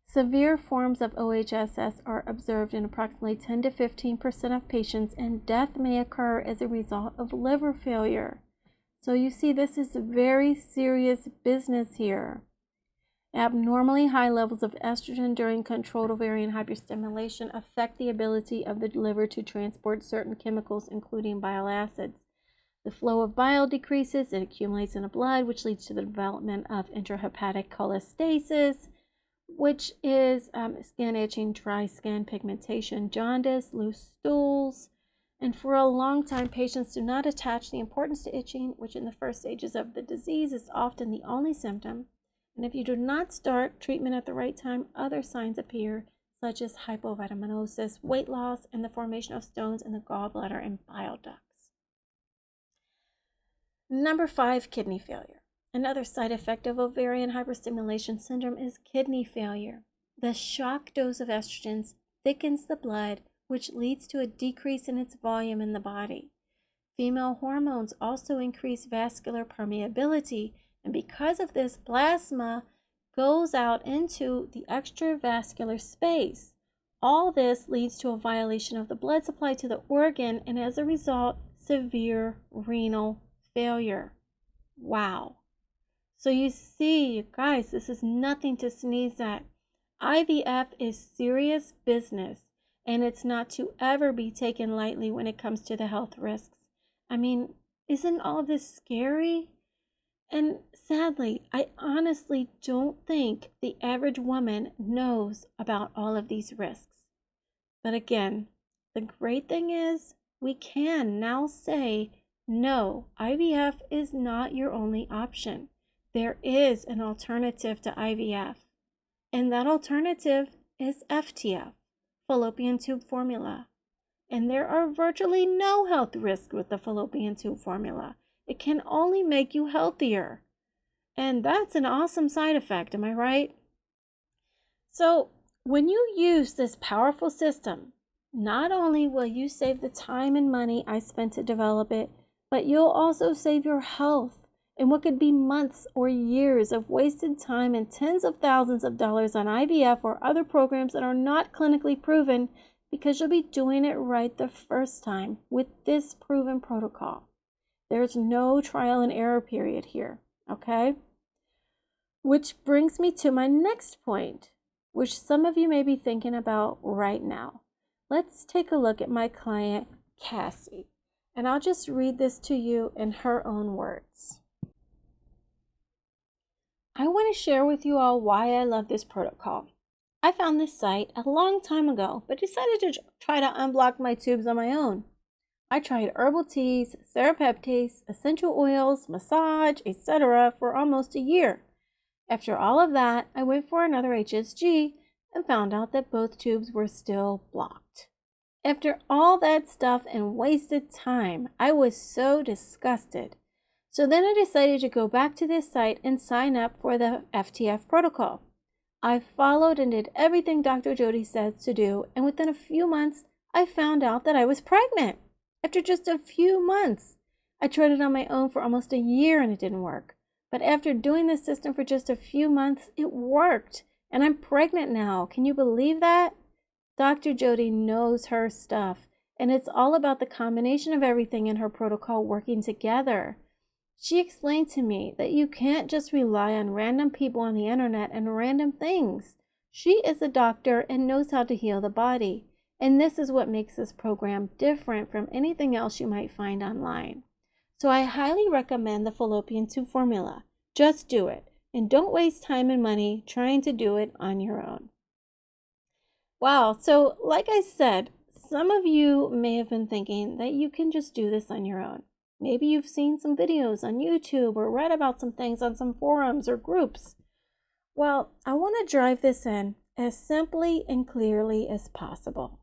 Severe forms of OHSS are observed in approximately 10 to 15% of patients, and death may occur as a result of liver failure. So you see, this is very serious business here. Abnormally high levels of estrogen during controlled ovarian hyperstimulation affect the ability of the liver to transport certain chemicals, including bile acids. The flow of bile decreases, it accumulates in the blood, which leads to the development of intrahepatic cholestasis, which is skin itching, dry skin, pigmentation, jaundice, loose stools. And for a long time, patients do not attach the importance to itching, which in the first stages of the disease is often the only symptom. And if you do not start treatment at the right time, other signs appear, such as hypovitaminosis, weight loss, and the formation of stones in the gallbladder and bile ducts. Number 5, kidney failure. Another side effect of ovarian hyperstimulation syndrome is kidney failure. The shock dose of estrogens thickens the blood, which leads to a decrease in its volume in the body. Female hormones also increase vascular permeability, and because of this, plasma goes out into the extravascular space. All this leads to a violation of the blood supply to the organ, and as a result, severe renal failure. Wow. So you see, you guys, this is nothing to sneeze at. IVF is serious business, and it's not to ever be taken lightly when it comes to the health risks. I mean, isn't all of this scary? And sadly, I honestly don't think the average woman knows about all of these risks. But again, the great thing is we can now say, no, IVF is not your only option. There is an alternative to IVF, and that alternative is FTF, fallopian tube formula. And there are virtually no health risks with the fallopian tube formula. It can only make you healthier. And that's an awesome side effect, am I right? So when you use this powerful system, not only will you save the time and money I spent to develop it, but you'll also save your health and what could be months or years of wasted time and tens of thousands of dollars on IVF or other programs that are not clinically proven, because you'll be doing it right the first time with this proven protocol. There's no trial and error period here, okay? Which brings me to my next point, which some of you may be thinking about right now. Let's take a look at my client, Cassie, and I'll just read this to you in her own words. I want to share with you all why I love this protocol. I found this site a long time ago, but decided to try to unblock my tubes on my own. I tried herbal teas, serapeptase, essential oils, massage, etc. for almost a year. After all of that, I went for another HSG and found out that both tubes were still blocked. After all that stuff and wasted time, I was so disgusted. So then I decided to go back to this site and sign up for the FTF protocol. I followed and did everything Dr. Jody says to do, and within a few months, I found out that I was pregnant. After just a few months. I tried it on my own for almost a year and it didn't work. But after doing this system for just a few months, it worked. And I'm pregnant now. Can you believe that? Dr. Jody knows her stuff. And it's all about the combination of everything in her protocol working together. She explained to me that you can't just rely on random people on the internet and random things. She is a doctor and knows how to heal the body. And this is what makes this program different from anything else you might find online. So I highly recommend the fallopian tube formula. Just do it. And don't waste time and money trying to do it on your own. Wow, so like I said, some of you may have been thinking that you can just do this on your own. Maybe you've seen some videos on YouTube or read about some things on some forums or groups. Well, I want to drive this in as simply and clearly as possible.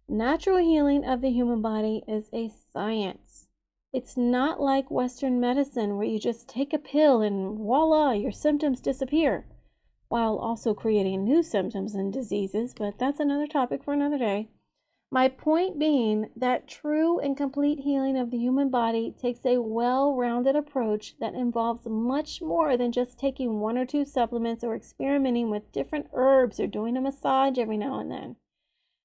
Natural healing of the human body is a science. It's not like Western medicine where you just take a pill and voila, your symptoms disappear, while also creating new symptoms and diseases, but that's another topic for another day. My point being that true and complete healing of the human body takes a well-rounded approach that involves much more than just taking one or two supplements or experimenting with different herbs or doing a massage every now and then.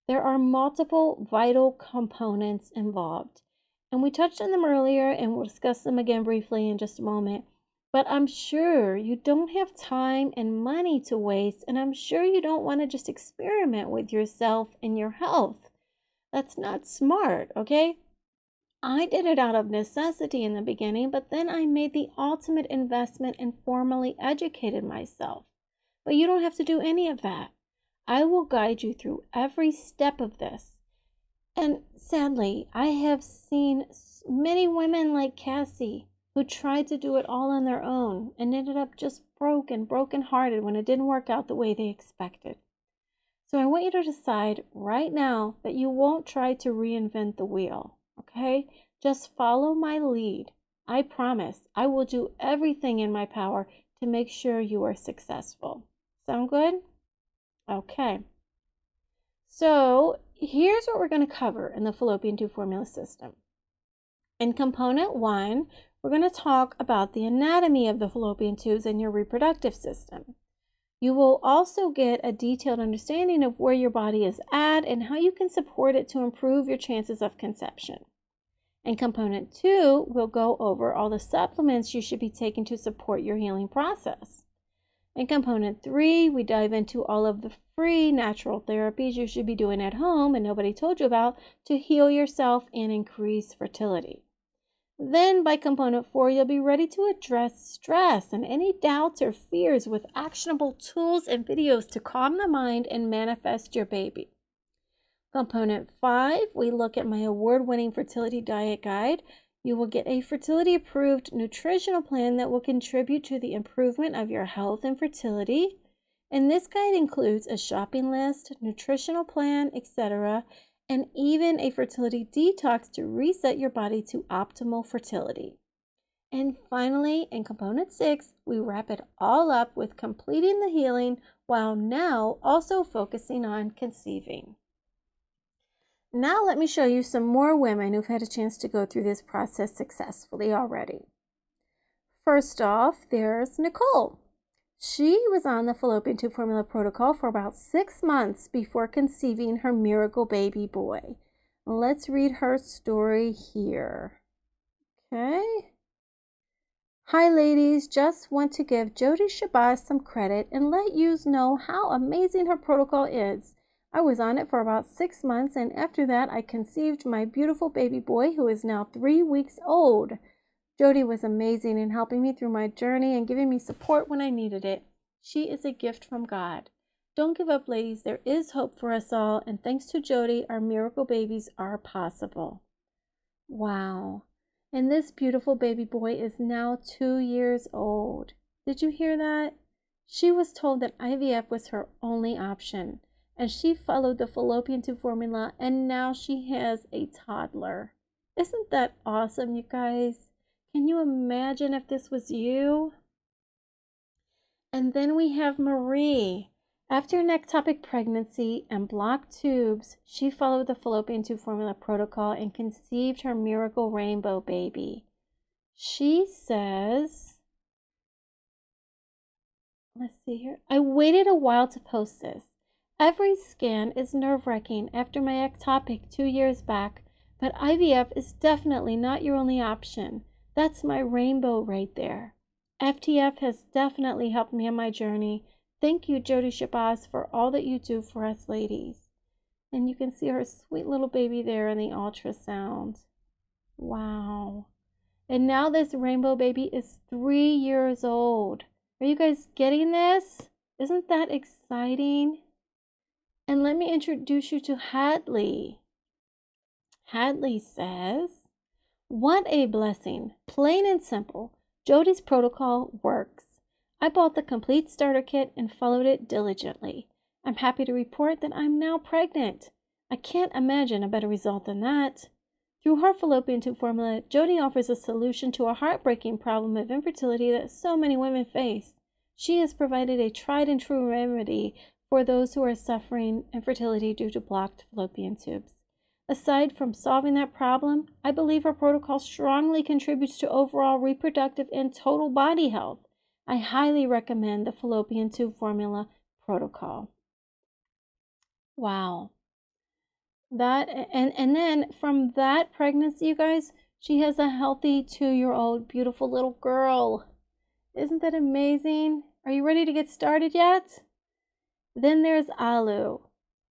There are multiple vital components involved, and we touched on them earlier and we'll discuss them again briefly in just a moment. But I'm sure you don't have time and money to waste, and I'm sure you don't want to just experiment with yourself and your health. That's not smart, okay? I did it out of necessity in the beginning, but then I made the ultimate investment and formally educated myself. But you don't have to do any of that. I will guide you through every step of this. And sadly, I have seen many women like Cassie who tried to do it all on their own and ended up just broken-hearted when it didn't work out the way they expected. So I want you to decide right now that you won't try to reinvent the wheel, okay? Just follow my lead. I promise I will do everything in my power to make sure you are successful. Sound good? Okay. So here's what we're going to cover in the fallopian tube formula system. In component 1, we're going to talk about the anatomy of the fallopian tubes and your reproductive system. You will also get a detailed understanding of where your body is at and how you can support it to improve your chances of conception. In component 2, we'll go over all the supplements you should be taking to support your healing process. In component 3, we dive into all of the free natural therapies you should be doing at home and nobody told you about to heal yourself and increase fertility. Then by component 4, you'll be ready to address stress and any doubts or fears with actionable tools and videos to calm the mind and manifest your baby. Component 5, we look at my award-winning fertility diet guide. You will get a fertility-approved nutritional plan that will contribute to the improvement of your health and fertility. And this guide includes a shopping list, nutritional plan, etc., and even a fertility detox to reset your body to optimal fertility. And finally, in component 6, we wrap it all up with completing the healing while now also focusing on conceiving. Now let me show you some more women who've had a chance to go through this process successfully already. First off, there's Nicole. She was on the fallopian tube formula protocol for about 6 months before conceiving her miracle baby boy. Let's read her story here. Okay. Hi ladies, just want to give Jody Shabazz some credit and let you know how amazing her protocol is. I was on it for about 6 months, and after that I conceived my beautiful baby boy who is now 3 weeks old. Jody was amazing in helping me through my journey and giving me support when I needed it. She is a gift from God. Don't give up, ladies. There is hope for us all, and thanks to Jody, our miracle babies are possible. Wow. And this beautiful baby boy is now 2 years old. Did you hear that? She was told that IVF was her only option, and she followed the fallopian tube formula, and now she has a toddler. Isn't that awesome, you guys? Can you imagine if this was you? And then we have Marie. After an ectopic pregnancy and blocked tubes, she followed the fallopian tube formula protocol and conceived her miracle rainbow baby. She says, let's see here. I waited a while to post this. Every scan is nerve-wracking after my ectopic 2 years back, but IVF is definitely not your only option. That's my rainbow right there. FTF has definitely helped me on my journey. Thank you, Jody Shabazz, for all that you do for us ladies. And you can see her sweet little baby there in the ultrasound. Wow. And now this rainbow baby is 3 years old. Are you guys getting this? Isn't that exciting? And let me introduce you to Hadley. Hadley says, what a blessing. Plain and simple. Jody's protocol works. I bought the complete starter kit and followed it diligently. I'm happy to report that I'm now pregnant. I can't imagine a better result than that. Through her fallopian tube formula, Jody offers a solution to a heartbreaking problem of infertility that so many women face. She has provided a tried and true remedy for those who are suffering infertility due to blocked fallopian tubes. Aside from solving that problem, I believe her protocol strongly contributes to overall reproductive and total body health. I highly recommend the fallopian tube formula protocol. Wow. And then from that pregnancy, you guys, she has a healthy 2-year-old beautiful little girl. Isn't that amazing? Are you ready to get started yet? Then there's Alu.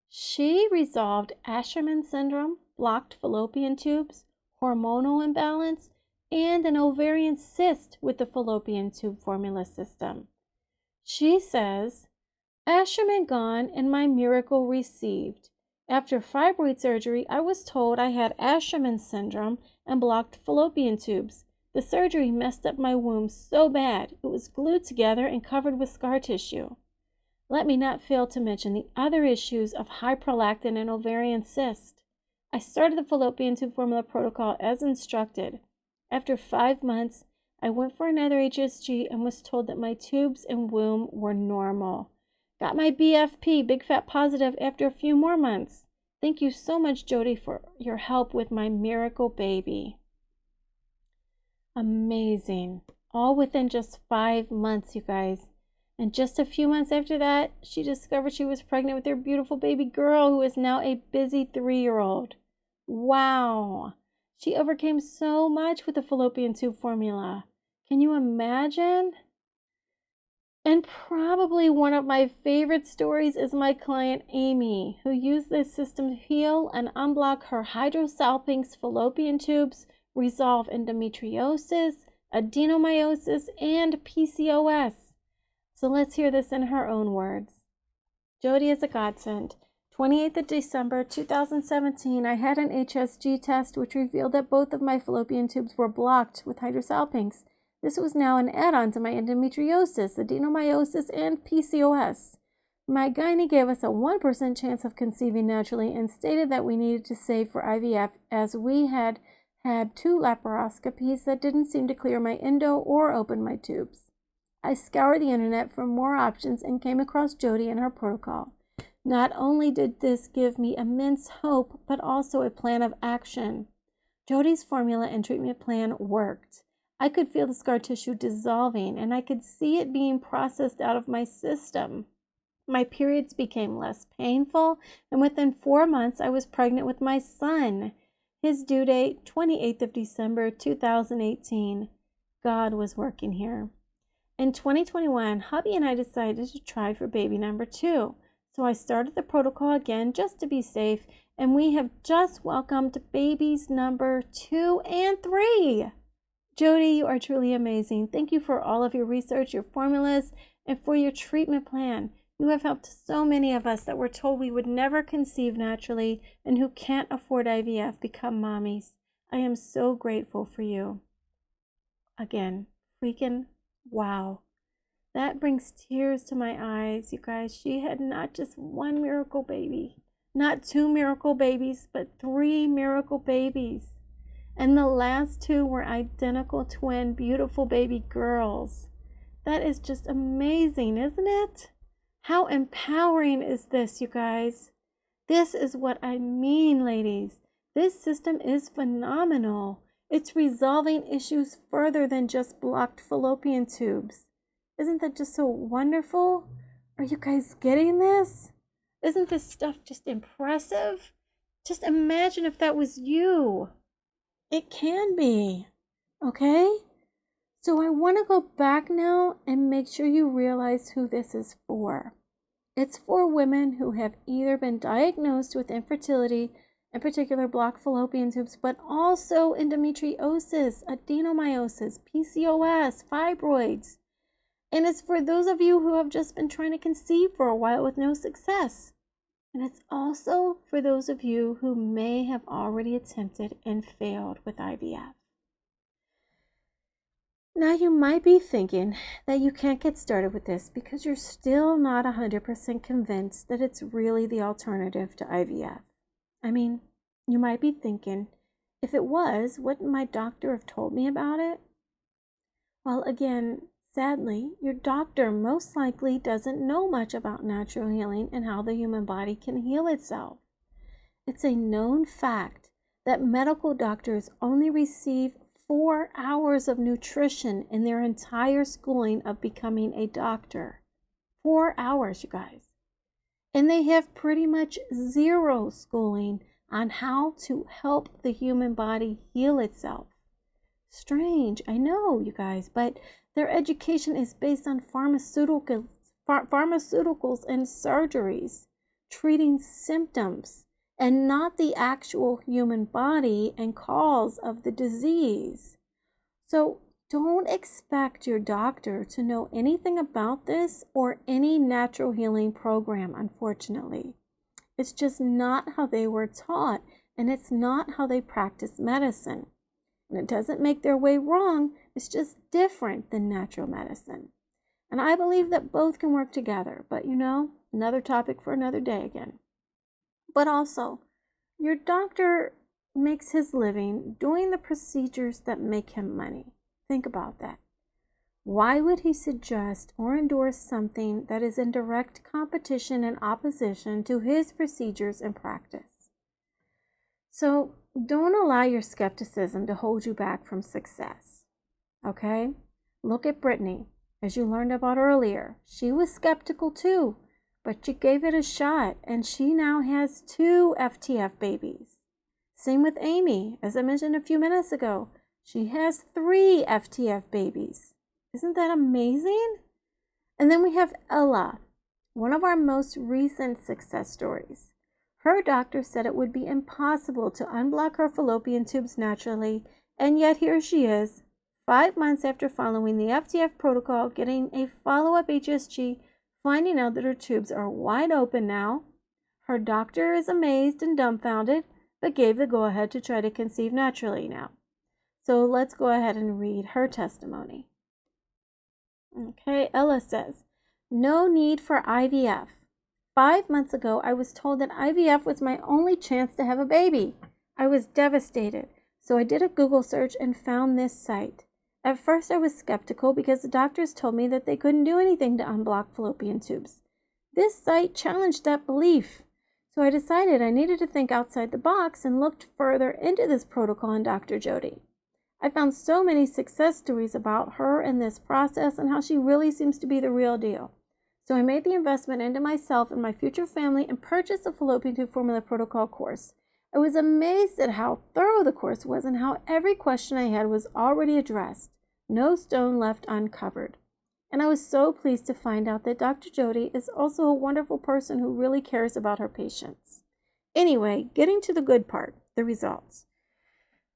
She resolved Asherman syndrome, blocked fallopian tubes, hormonal imbalance, and an ovarian cyst with the fallopian tube formula system. She says, Asherman gone and my miracle received. After fibroid surgery, I was told I had Asherman syndrome and blocked fallopian tubes. The surgery messed up my womb so bad it was glued together and covered with scar tissue. Let me not fail to mention the other issues of high prolactin and ovarian cyst. I started the fallopian tube formula protocol as instructed. After 5 months, I went for another HSG and was told that my tubes and womb were normal. Got my BFP, big fat positive, after a few more months. Thank you so much, Jody, for your help with my miracle baby. Amazing. All within just 5 months, you guys. And just a few months after that, she discovered she was pregnant with her beautiful baby girl, who is now a busy 3-year-old. Wow. She overcame so much with the fallopian tube formula. Can you imagine? And probably one of my favorite stories is my client Amy, who used this system to heal and unblock her hydrosalpinx fallopian tubes, resolve endometriosis, adenomyosis, and PCOS. So let's hear this in her own words. Jody is a godsend. 28th of December 2017, I had an HSG test which revealed that both of my fallopian tubes were blocked with hydrosalpinx. This was now an add-on to my endometriosis, adenomyosis, and PCOS. My gynae gave us a 1% chance of conceiving naturally and stated that we needed to save for IVF as we had had 2 laparoscopies that didn't seem to clear my endo or open my tubes. I scoured the internet for more options and came across Jody and her protocol. Not only did this give me immense hope, but also a plan of action. Jody's formula and treatment plan worked. I could feel the scar tissue dissolving, and I could see it being processed out of my system. My periods became less painful, and within 4 months, I was pregnant with my son. His due date, 28th of December, 2018. God was working here. In 2021, hubby and I decided to try for baby number 2. So I started the protocol again just to be safe, and we have just welcomed babies number 2 and 3. Jody, you are truly amazing. Thank you for all of your research, your formulas, and for your treatment plan. You have helped so many of us that were told we would never conceive naturally and who can't afford IVF become mommies. I am so grateful for you. Again, freaking wow. That brings tears to my eyes, you guys. She had not just one miracle baby, not 2 miracle babies, but 3 miracle babies. And the last 2 were identical twin, beautiful baby girls. That is just amazing, isn't it? How empowering is this, you guys? This is what I mean, ladies. This system is phenomenal. It's resolving issues further than just blocked fallopian tubes. Isn't that just so wonderful? Are you guys getting this? Isn't this stuff just impressive? Just imagine if that was you. It can be, okay? So I want to go back now and make sure you realize who this is for. It's for women who have either been diagnosed with infertility, in particular blocked fallopian tubes, but also endometriosis, adenomyosis, PCOS, fibroids. And it's for those of you who have just been trying to conceive for a while with no success. And it's also for those of you who may have already attempted and failed with IVF. Now you might be thinking that you can't get started with this because you're still not 100% convinced that it's really the alternative to IVF. I mean, you might be thinking, if it was, wouldn't my doctor have told me about it? Well, again, sadly, your doctor most likely doesn't know much about natural healing and how the human body can heal itself. It's a known fact that medical doctors only receive 4 hours of nutrition in their entire schooling of becoming a doctor. 4 hours, you guys. And they have pretty much 0 schooling on how to help the human body heal itself. Strange, I know, you guys, but their education is based on pharmaceuticals and surgeries, treating symptoms, and not the actual human body and cause of the disease. So don't expect your doctor to know anything about this or any natural healing program, unfortunately. It's just not how they were taught, and it's not how they practice medicine. And it doesn't make their way wrong, it's just different than natural medicine. And I believe that both can work together, but another topic for another day again. But also, your doctor makes his living doing the procedures that make him money. Think about that. Why would he suggest or endorse something that is in direct competition and opposition to his procedures and practice? So don't allow your skepticism to hold you back from success, okay? Look at Brittany. As you learned about earlier, she was skeptical too, but she gave it a shot, and she now has 2 FTF babies. Same with Amy. As I mentioned a few minutes ago, she has 3 FTF babies. Isn't that amazing? And then we have Ella, one of our most recent success stories. Her doctor said it would be impossible to unblock her fallopian tubes naturally, and yet here she is, 5 months after following the FTF protocol, getting a follow-up HSG, finding out that her tubes are wide open now. Her doctor is amazed and dumbfounded, but gave the go-ahead to try to conceive naturally now. So let's go ahead and read her testimony. Okay, Ella says, no need for IVF. 5 months ago, I was told that IVF was my only chance to have a baby. I was devastated, so I did a Google search and found this site. At first, I was skeptical because the doctors told me that they couldn't do anything to unblock fallopian tubes. This site challenged that belief, so I decided I needed to think outside the box and looked further into this protocol and Dr. Jody. I found so many success stories about her and this process and how she really seems to be the real deal. So I made the investment into myself and my future family and purchased a fallopian tube formula protocol course. I was amazed at how thorough the course was and how every question I had was already addressed. No stone left uncovered. And I was so pleased to find out that Dr. Jody is also a wonderful person who really cares about her patients. Anyway, getting to the good part, the results.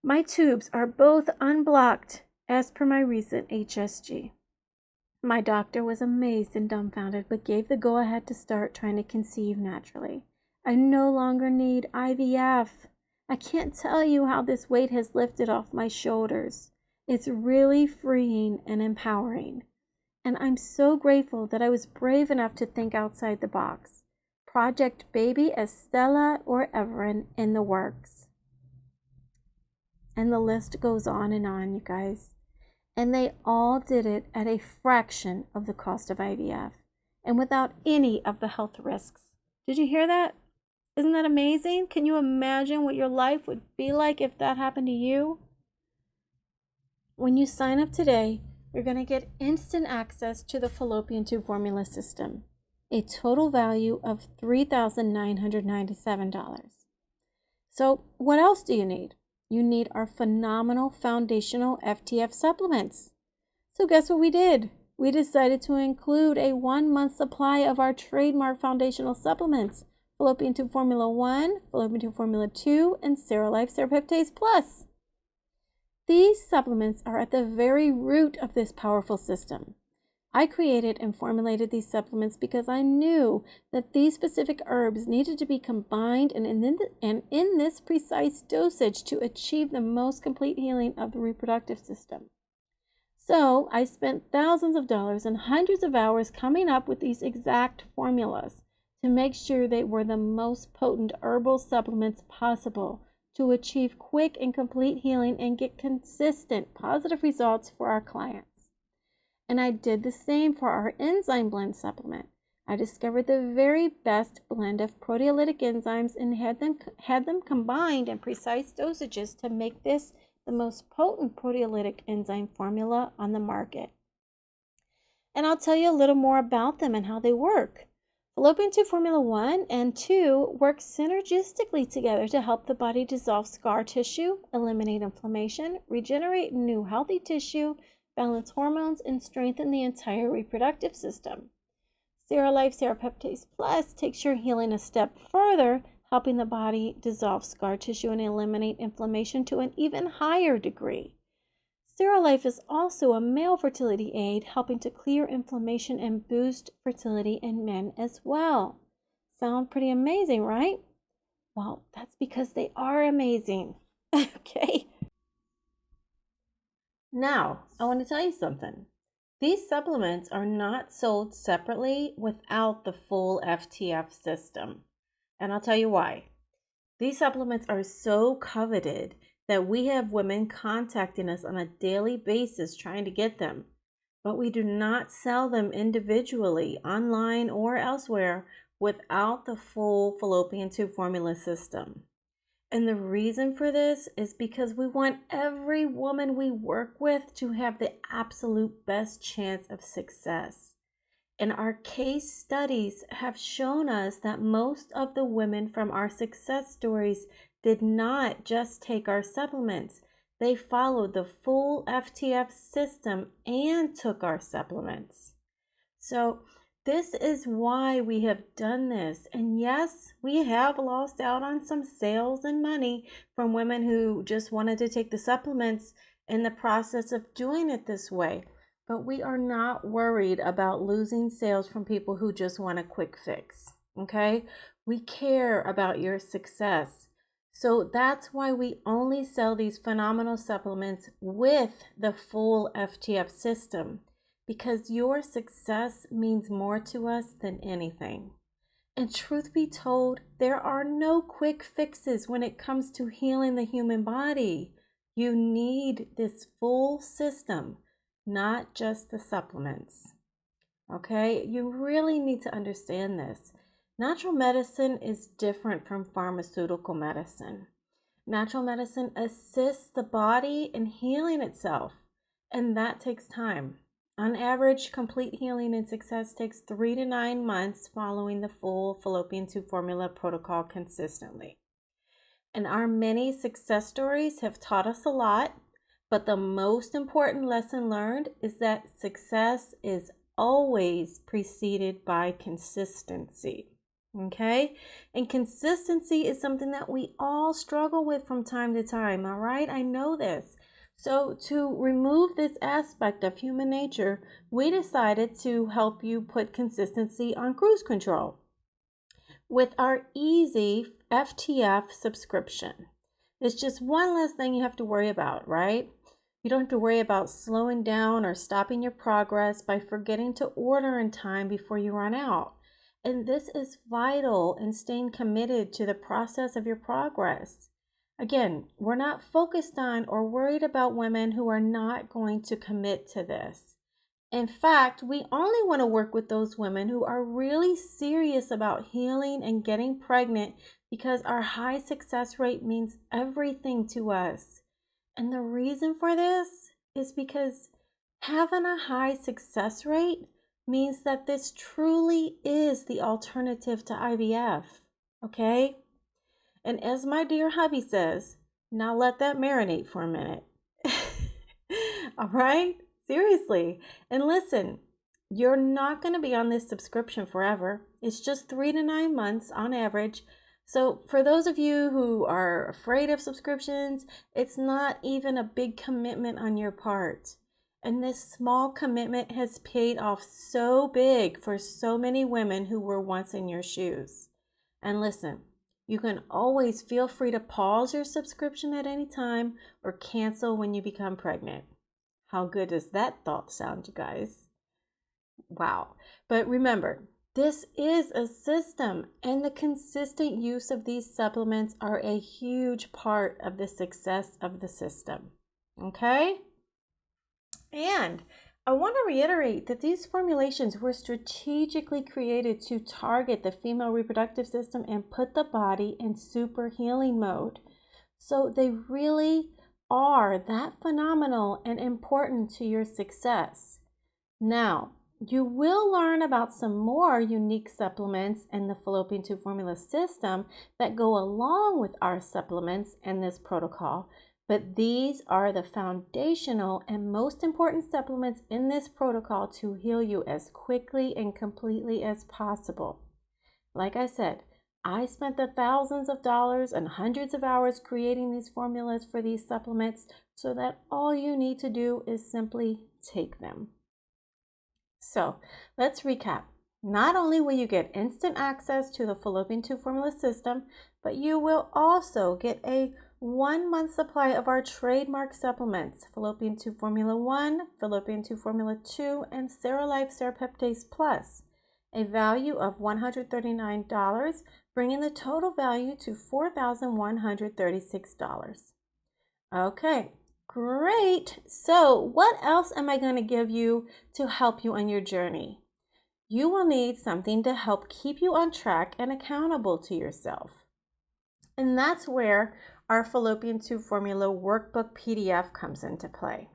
My tubes are both unblocked as per my recent HSG. My doctor was amazed and dumbfounded, but gave the go-ahead to start trying to conceive naturally. I no longer need IVF. I can't tell you how this weight has lifted off my shoulders. It's really freeing and empowering. And I'm so grateful that I was brave enough to think outside the box. Project Baby Estella or Everin in the works. And the list goes on, you guys. And they all did it at a fraction of the cost of IVF and without any of the health risks. Did you hear that? Isn't that amazing? Can you imagine what your life would be like if that happened to you? When you sign up today, you're going to get instant access to the fallopian tube formula system, a total value of $3,997. So what else do you need? You need our phenomenal foundational FTF supplements. So guess what we did? We decided to include a 1-month supply of our trademark foundational supplements, Fallopian Tube Formula 1, Fallopian Tube Formula 2, and Serolife Serapeptase Plus. These supplements are at the very root of this powerful system. I created and formulated these supplements because I knew that these specific herbs needed to be combined and in this precise dosage to achieve the most complete healing of the reproductive system. So I spent thousands of dollars and hundreds of hours coming up with these exact formulas to make sure they were the most potent herbal supplements possible to achieve quick and complete healing and get consistent positive results for our clients. And I did the same for our enzyme blend supplement. I discovered the very best blend of proteolytic enzymes and had them combined in precise dosages to make this the most potent proteolytic enzyme formula on the market. And I'll tell you a little more about them and how they work. Fallopian Tube Formula 1 and 2 work synergistically together to help the body dissolve scar tissue, eliminate inflammation, regenerate new healthy tissue, balance hormones, and strengthen the entire reproductive system. Serolife Serapeptase Plus takes your healing a step further, helping the body dissolve scar tissue and eliminate inflammation to an even higher degree. Serolife is also a male fertility aid, helping to clear inflammation and boost fertility in men as well. Sound pretty amazing, right? Well, that's because they are amazing. Okay. Now, I want to tell you something. These supplements are not sold separately without the full FTF system. And I'll tell you why. These supplements are so coveted that we have women contacting us on a daily basis trying to get them. But we do not sell them individually, online or elsewhere, without the full fallopian tube formula system. And the reason for this is because we want every woman we work with to have the absolute best chance of success. And our case studies have shown us that most of the women from our success stories did not just take our supplements. They followed the full FTF system and took our supplements. So this is why we have done this. And yes, we have lost out on some sales and money from women who just wanted to take the supplements in the process of doing it this way. But we are not worried about losing sales from people who just want a quick fix. Okay? We care about your success. So that's why we only sell these phenomenal supplements with the full FTF system. Because your success means more to us than anything. And truth be told, there are no quick fixes when it comes to healing the human body. You need this full system, not just the supplements. Okay? You really need to understand this. Natural medicine is different from pharmaceutical medicine. Natural medicine assists the body in healing itself, and that takes time. On average, complete healing and success takes 3 to 9 months following the full fallopian tube formula protocol consistently. And our many success stories have taught us a lot, but the most important lesson learned is that success is always preceded by consistency. Okay? And consistency is something that we all struggle with from time to time, all right? I know this. So, to remove this aspect of human nature, we decided to help you put consistency on cruise control with our easy FTF subscription. It's just one less thing you have to worry about, right? You don't have to worry about slowing down or stopping your progress by forgetting to order in time before you run out. And this is vital in staying committed to the process of your progress. Again, we're not focused on or worried about women who are not going to commit to this. In fact, we only want to work with those women who are really serious about healing and getting pregnant because our high success rate means everything to us. And the reason for this is because having a high success rate means that this truly is the alternative to IVF, okay? And as my dear hubby says, now let that marinate for a minute. All right? Seriously. And listen, you're not going to be on this subscription forever. It's just 3 to 9 months on average. So for those of you who are afraid of subscriptions, it's not even a big commitment on your part. And this small commitment has paid off so big for so many women who were once in your shoes. And listen, you can always feel free to pause your subscription at any time or cancel when you become pregnant. How good does that thought sound, you guys? Wow. But remember, this is a system, and the consistent use of these supplements are a huge part of the success of the system. Okay? And I want to reiterate that these formulations were strategically created to target the female reproductive system and put the body in super healing mode. So they really are that phenomenal and important to your success. Now, you will learn about some more unique supplements in the fallopian tube formula system that go along with our supplements in this protocol, but these are the foundational and most important supplements in this protocol to heal you as quickly and completely as possible. Like I said, I spent the thousands of dollars and hundreds of hours creating these formulas for these supplements so that all you need to do is simply take them. So let's recap. Not only will you get instant access to the fallopian tube formula system, but you will also get a 1-month supply of our trademark supplements, fallopian tube formula 1, fallopian tube formula 2, and Serolife Serapeptase Plus, a value of $139, bringing the total value to $4,136. Okay, great. So what else am I going to give you to help you on your journey? You will need something to help keep you on track and accountable to yourself. And that's where our fallopian tube formula workbook PDF comes into play.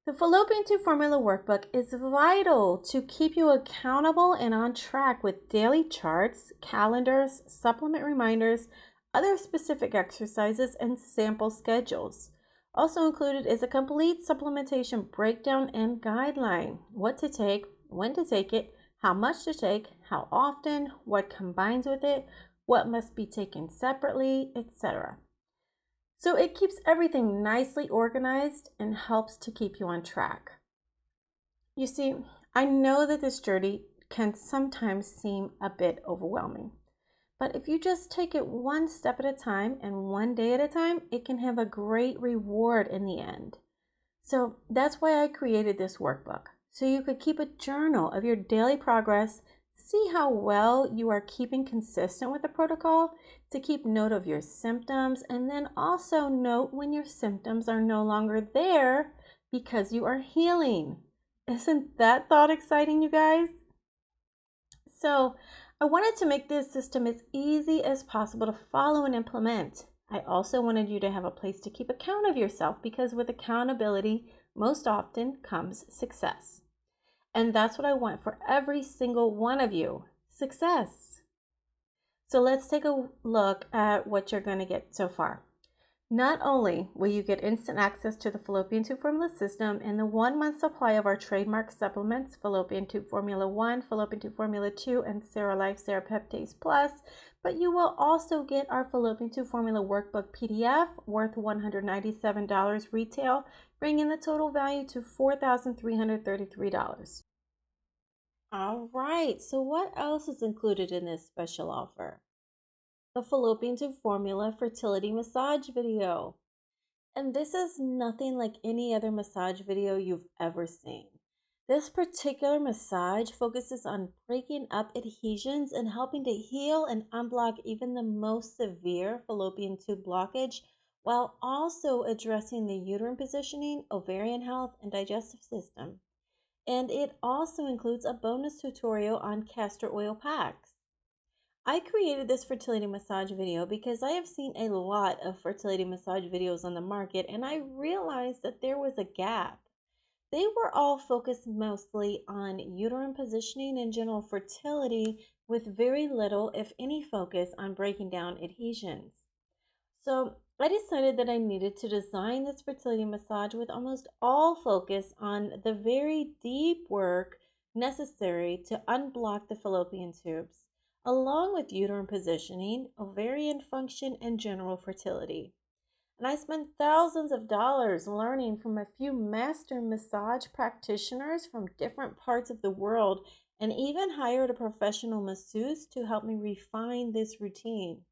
The fallopian tube formula workbook is vital to keep you accountable and on track with daily charts, calendars, supplement reminders, other specific exercises, and sample schedules. Also included is a complete supplementation breakdown and guideline: what to take, when to take it, how much to take, how often, what combines with it, what must be taken separately, etc. So it keeps everything nicely organized and helps to keep you on track. You see, I know that this journey can sometimes seem a bit overwhelming, but if you just take it one step at a time and one day at a time, it can have a great reward in the end. So that's why I created this workbook, so you could keep a journal of your daily progress, see how well you are keeping consistent with the protocol, to keep note of your symptoms, and then also note when your symptoms are no longer there because you are healing. Isn't that thought exciting, you guys? So I wanted to make this system as easy as possible to follow and implement. I also wanted you to have a place to keep account of yourself, because with accountability, most often comes success. And that's what I want for every single one of you: success. So let's take a look at what you're going to get so far. Not only will you get instant access to the fallopian tube formula system and the 1 month supply of our trademark supplements, fallopian tube formula 1, fallopian tube formula 2, and Seralife Serapeptase Plus, but you will also get our fallopian tube formula workbook PDF worth $197 retail, bringing the total value to $4,333. All right, so what else is included in this special offer? The fallopian tube formula fertility massage video. And this is nothing like any other massage video you've ever seen. This particular massage focuses on breaking up adhesions and helping to heal and unblock even the most severe fallopian tube blockage, while also addressing the uterine positioning, ovarian health, and digestive system. And it also includes a bonus tutorial on castor oil packs. I created this fertility massage video because I have seen a lot of fertility massage videos on the market, and I realized that there was a gap. They were all focused mostly on uterine positioning and general fertility, with very little, if any, focus on breaking down adhesions. So I decided that I needed to design this fertility massage with almost all focus on the very deep work necessary to unblock the fallopian tubes, along with uterine positioning, ovarian function, and general fertility. And I spent thousands of dollars learning from a few master massage practitioners from different parts of the world, and even hired a professional masseuse to help me refine this routine.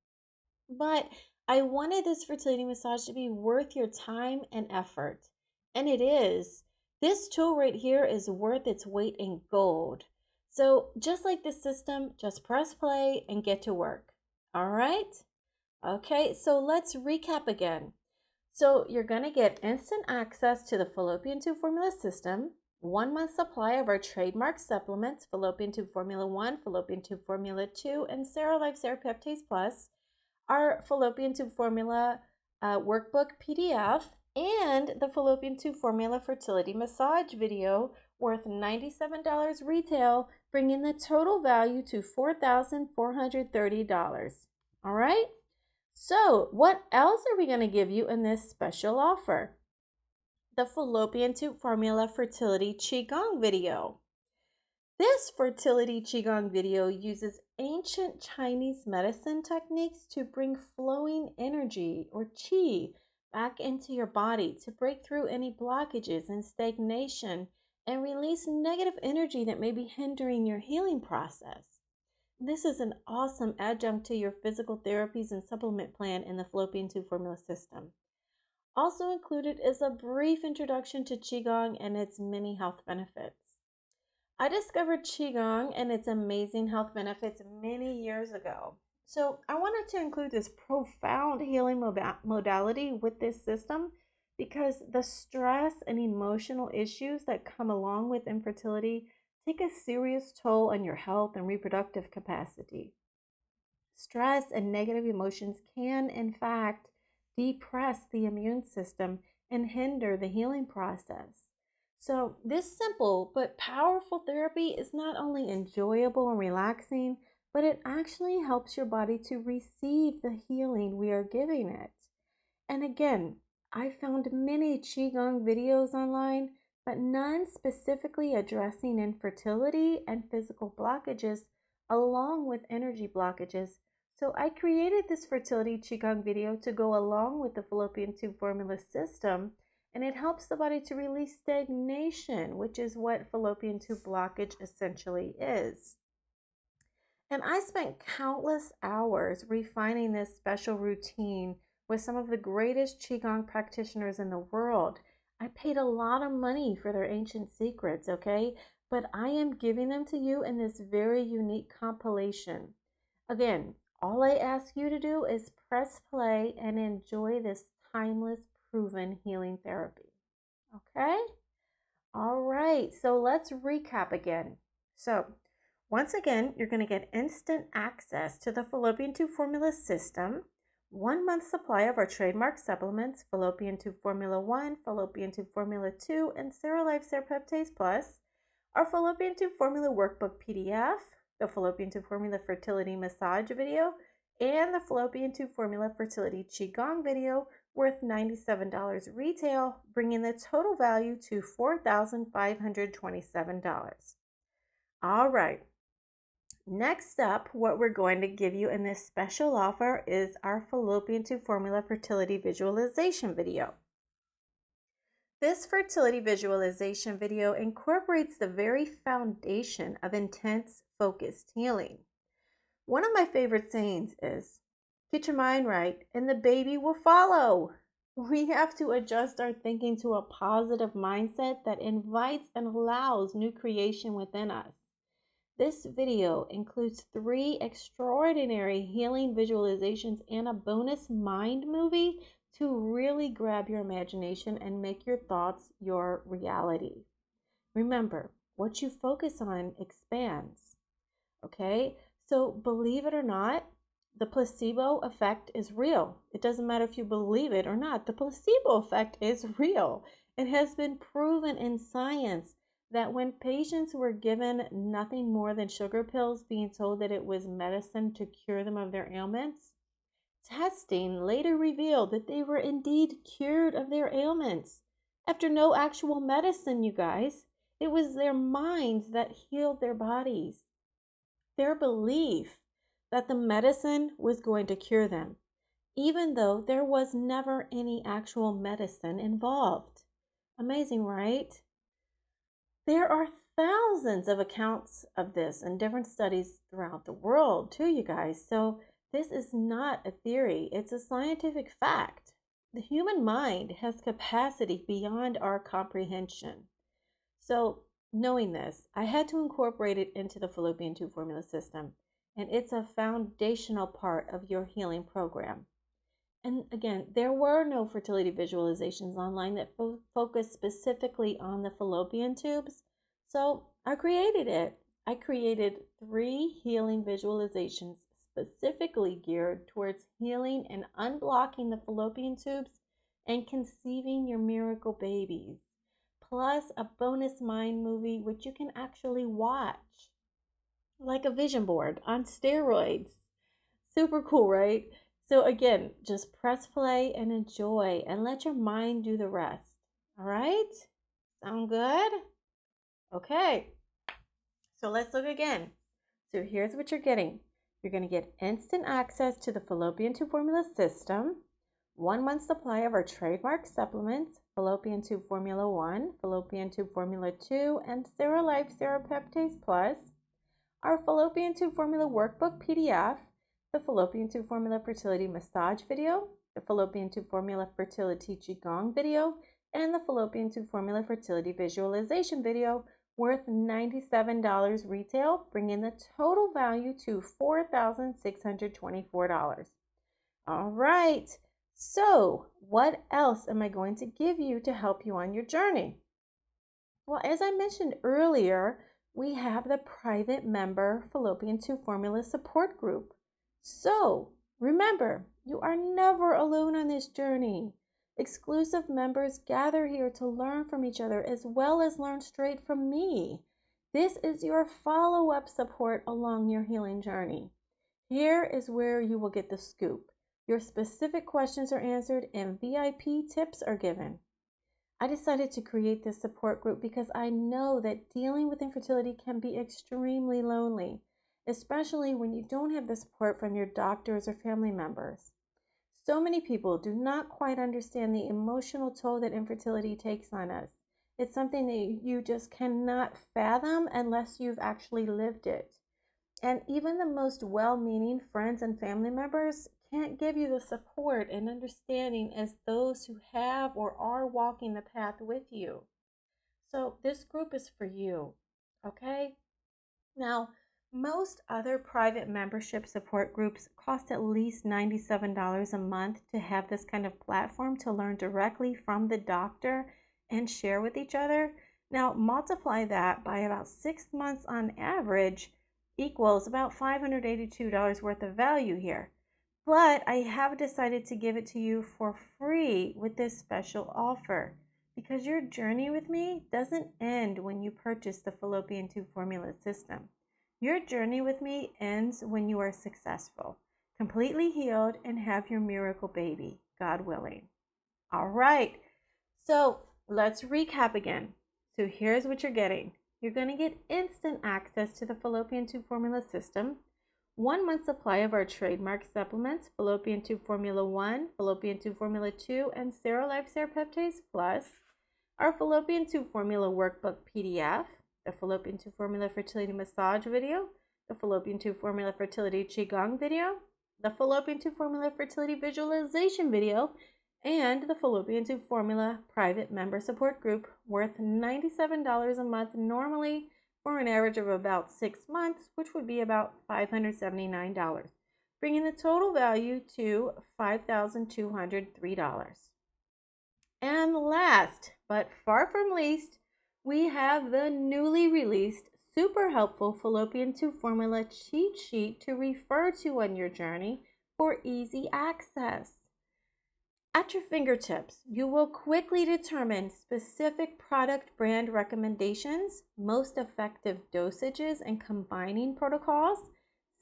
But I wanted this fertility massage to be worth your time and effort. And it is. This tool right here is worth its weight in gold. So just like the system, just press play and get to work. All right? Okay, so let's recap again. So you're going to get instant access to the fallopian tube formula system, 1 month supply of our trademark supplements, fallopian tube formula 1, fallopian tube formula 2, and Seralife Serapeptase Plus, our fallopian tube formula workbook PDF, and the fallopian tube formula fertility massage video worth $97 retail, bringing the total value to $4,430. All right? So what else are we going to give you in this special offer? The fallopian tube formula fertility Qigong video. This fertility Qigong video uses ancient Chinese medicine techniques to bring flowing energy or qi back into your body to break through any blockages and stagnation and release negative energy that may be hindering your healing process. This is an awesome adjunct to your physical therapies and supplement plan in the fallopian tube formula system. Also included is a brief introduction to Qigong and its many health benefits. I discovered Qigong and its amazing health benefits many years ago. So I wanted to include this profound healing modality with this system because the stress and emotional issues that come along with infertility take a serious toll on your health and reproductive capacity. Stress and negative emotions can, in fact, depress the immune system and hinder the healing process. So this simple but powerful therapy is not only enjoyable and relaxing, but it actually helps your body to receive the healing we are giving it. And again, I found many Qigong videos online, but none specifically addressing infertility and physical blockages along with energy blockages. So I created this fertility Qigong video to go along with the fallopian tube formula system, and it helps the body to release stagnation, which is what fallopian tube blockage essentially is. And I spent countless hours refining this special routine with some of the greatest Qigong practitioners in the world. I paid a lot of money for their ancient secrets, okay? But I am giving them to you in this very unique compilation. Again, all I ask you to do is press play and enjoy this timeless, proven healing therapy. Okay? All right, so let's recap again. So, once again, you're going to get instant access to the fallopian tube formula system, 1 month supply of our trademark supplements, fallopian tube formula 1, fallopian tube formula 2, and Seralife Serapeptase Plus, our fallopian tube formula workbook PDF, the fallopian tube formula fertility massage video, and the fallopian tube formula fertility Qigong video worth $97 retail, bringing the total value to $4,527. All right. Next up, what we're going to give you in this special offer is our fallopian tube formula fertility visualization video. This fertility visualization video incorporates the very foundation of intense, focused healing. One of my favorite sayings is, get your mind right and the baby will follow. We have to adjust our thinking to a positive mindset that invites and allows new creation within us. This video includes 3 extraordinary healing visualizations and a bonus mind movie to really grab your imagination and make your thoughts your reality. Remember, what you focus on expands. Okay? So believe it or not, the placebo effect is real. It doesn't matter if you believe it or not. The placebo effect is real. It has been proven in science that when patients were given nothing more than sugar pills, being told that it was medicine to cure them of their ailments, testing later revealed that they were indeed cured of their ailments. After no actual medicine, you guys, it was their minds that healed their bodies. Their belief that the medicine was going to cure them, even though there was never any actual medicine involved. Amazing, right? There are thousands of accounts of this in different studies throughout the world, too, you guys. So this is not a theory, it's a scientific fact. The human mind has capacity beyond our comprehension. So, knowing this, I had to incorporate it into the fallopian tube formula system, and it's a foundational part of your healing program. And again, there were no fertility visualizations online that focus specifically on the fallopian tubes. So I created it. I created 3 healing visualizations specifically geared towards healing and unblocking the fallopian tubes and conceiving your miracle babies, plus a bonus mind movie which you can actually watch, like a vision board on steroids. Super cool, right? So again, just press play and enjoy and let your mind do the rest. All right? Sound good? Okay. So let's look again. So here's what you're getting. You're going to get instant access to the fallopian tube formula system, 1 month supply of our trademark supplements, fallopian tube formula 1, fallopian tube formula 2, and Seralife Serapeptase Plus, our fallopian tube formula workbook PDF, the fallopian tube formula fertility massage video, the fallopian tube formula fertility qigong video, and the fallopian tube formula fertility visualization video, worth $97 retail, bringing the total value to $4,624. All right, so what else am I going to give you to help you on your journey? Well, as I mentioned earlier, we have the private member fallopian tube formula support group. So remember, you are never alone on this journey. Exclusive members gather here to learn from each other as well as learn straight from me. This is your follow-up support along your healing journey. Here is where you will get the scoop. Your specific questions are answered and VIP tips are given. I decided to create this support group because I know that dealing with infertility can be extremely lonely, especially when you don't have the support from your doctors or family members. So many people do not quite understand the emotional toll that infertility takes on us. It's something that you just cannot fathom unless you've actually lived it. And even the most well-meaning friends and family members can't give you the support and understanding as those who have or are walking the path with you. So this group is for you, okay? Now, most other private membership support groups cost at least $97 a month to have this kind of platform to learn directly from the doctor and share with each other. Now, multiply that by about 6 months on average equals about $582 worth of value here. But I have decided to give it to you for free with this special offer because your journey with me doesn't end when you purchase the fallopian tube formula system. Your journey with me ends when you are successful, completely healed, and have your miracle baby, God willing. All right, so let's recap again. So here's what you're getting. You're going to get instant access to the fallopian tube formula system, 1 month supply of our trademark supplements, fallopian tube formula 1, fallopian tube formula 2, and Serolife Serapeptase Plus, our fallopian tube formula workbook PDF, the fallopian tube formula fertility massage video, the fallopian tube formula fertility qigong video, the fallopian tube formula fertility visualization video, and the fallopian tube formula private member support group worth $97 a month normally, for an average of about 6 months, which would be about $579, bringing the total value to $5,203. And last, but far from least, we have the newly released super helpful fallopian tube formula cheat sheet to refer to on your journey for easy access. At your fingertips, you will quickly determine specific product brand recommendations, most effective dosages and combining protocols,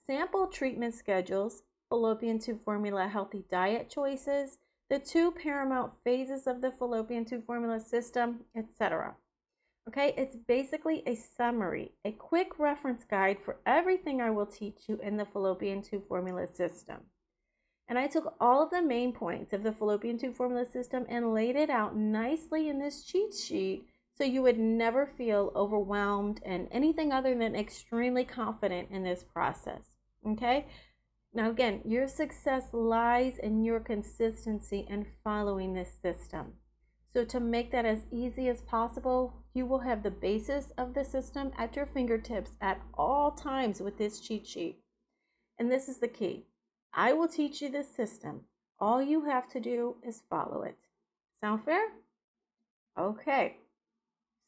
sample treatment schedules, fallopian tube formula healthy diet choices, the 2 paramount phases of the fallopian tube formula system, etc. Okay, it's basically a summary, a quick reference guide for everything I will teach you in the fallopian tube formula system. And I took all of the main points of the fallopian tube formula system and laid it out nicely in this cheat sheet so you would never feel overwhelmed and anything other than extremely confident in this process. Okay? Now again, your success lies in your consistency in following this system. So to make that as easy as possible, you will have the basis of the system at your fingertips at all times with this cheat sheet. And this is the key. I will teach you this system. All you have to do is follow it. Sound fair? Okay.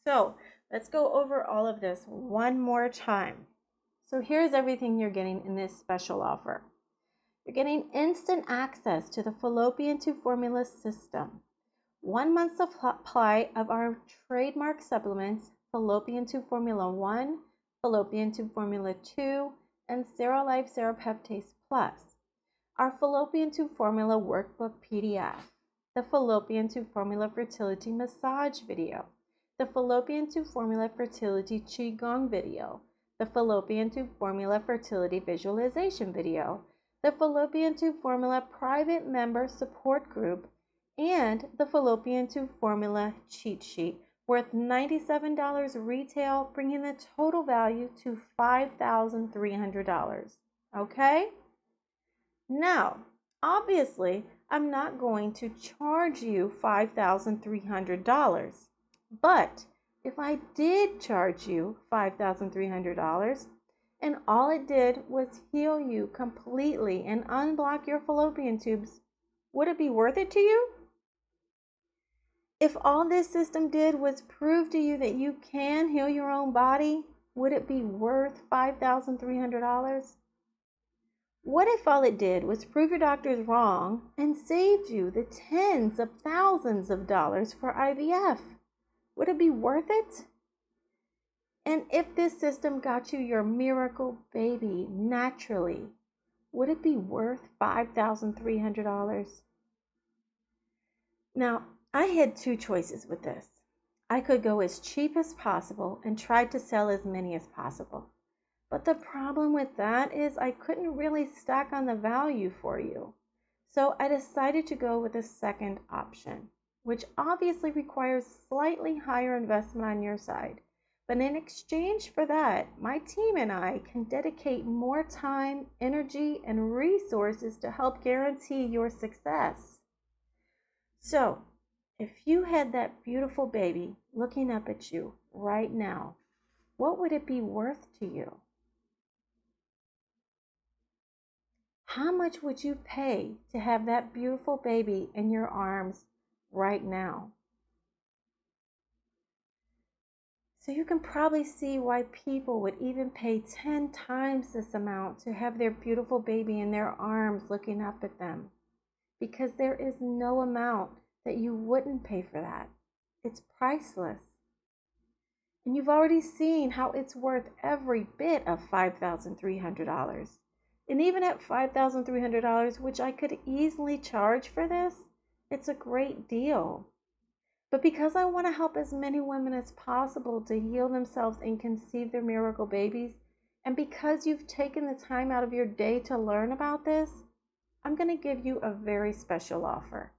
So let's go over all of this one more time. So here's everything you're getting in this special offer. You're getting instant access to the fallopian tube formula system, 1 month supply of our trademark supplements, fallopian tube formula 1, fallopian tube formula 2, and Serolife Serapeptase Plus, our fallopian tube formula workbook PDF, the fallopian tube formula fertility massage video, the fallopian tube formula fertility qigong video, the fallopian tube formula fertility visualization video, the fallopian tube formula private member support group, and the fallopian tube formula cheat sheet worth $97 retail, bringing the total value to $5,300. Okay? Now, obviously, I'm not going to charge you $5,300, but if I did charge you $5,300 and all it did was heal you completely and unblock your fallopian tubes, would it be worth it to you? If all this system did was prove to you that you can heal your own body, would it be worth $5,300? What if all it did was prove your doctors wrong and saved you the tens of thousands of dollars for IVF? Would it be worth it? And if this system got you your miracle baby naturally, would it be worth $5,300? Now, I had 2 choices with this. I could go as cheap as possible and try to sell as many as possible. But the problem with that is I couldn't really stack on the value for you. So I decided to go with the second option, which obviously requires slightly higher investment on your side. But in exchange for that, my team and I can dedicate more time, energy, and resources to help guarantee your success. So, if you had that beautiful baby looking up at you right now, what would it be worth to you? How much would you pay to have that beautiful baby in your arms right now? So you can probably see why people would even pay 10 times this amount to have their beautiful baby in their arms looking up at them. Because there is no amount that you wouldn't pay for that. It's priceless. And you've already seen how it's worth every bit of $5,300. And even at $5,300, which I could easily charge for this, It's a great deal. But because I want to help as many women as possible to heal themselves and conceive their miracle babies, and because you've taken the time out of your day to learn about this, I'm going to give you a very special offer.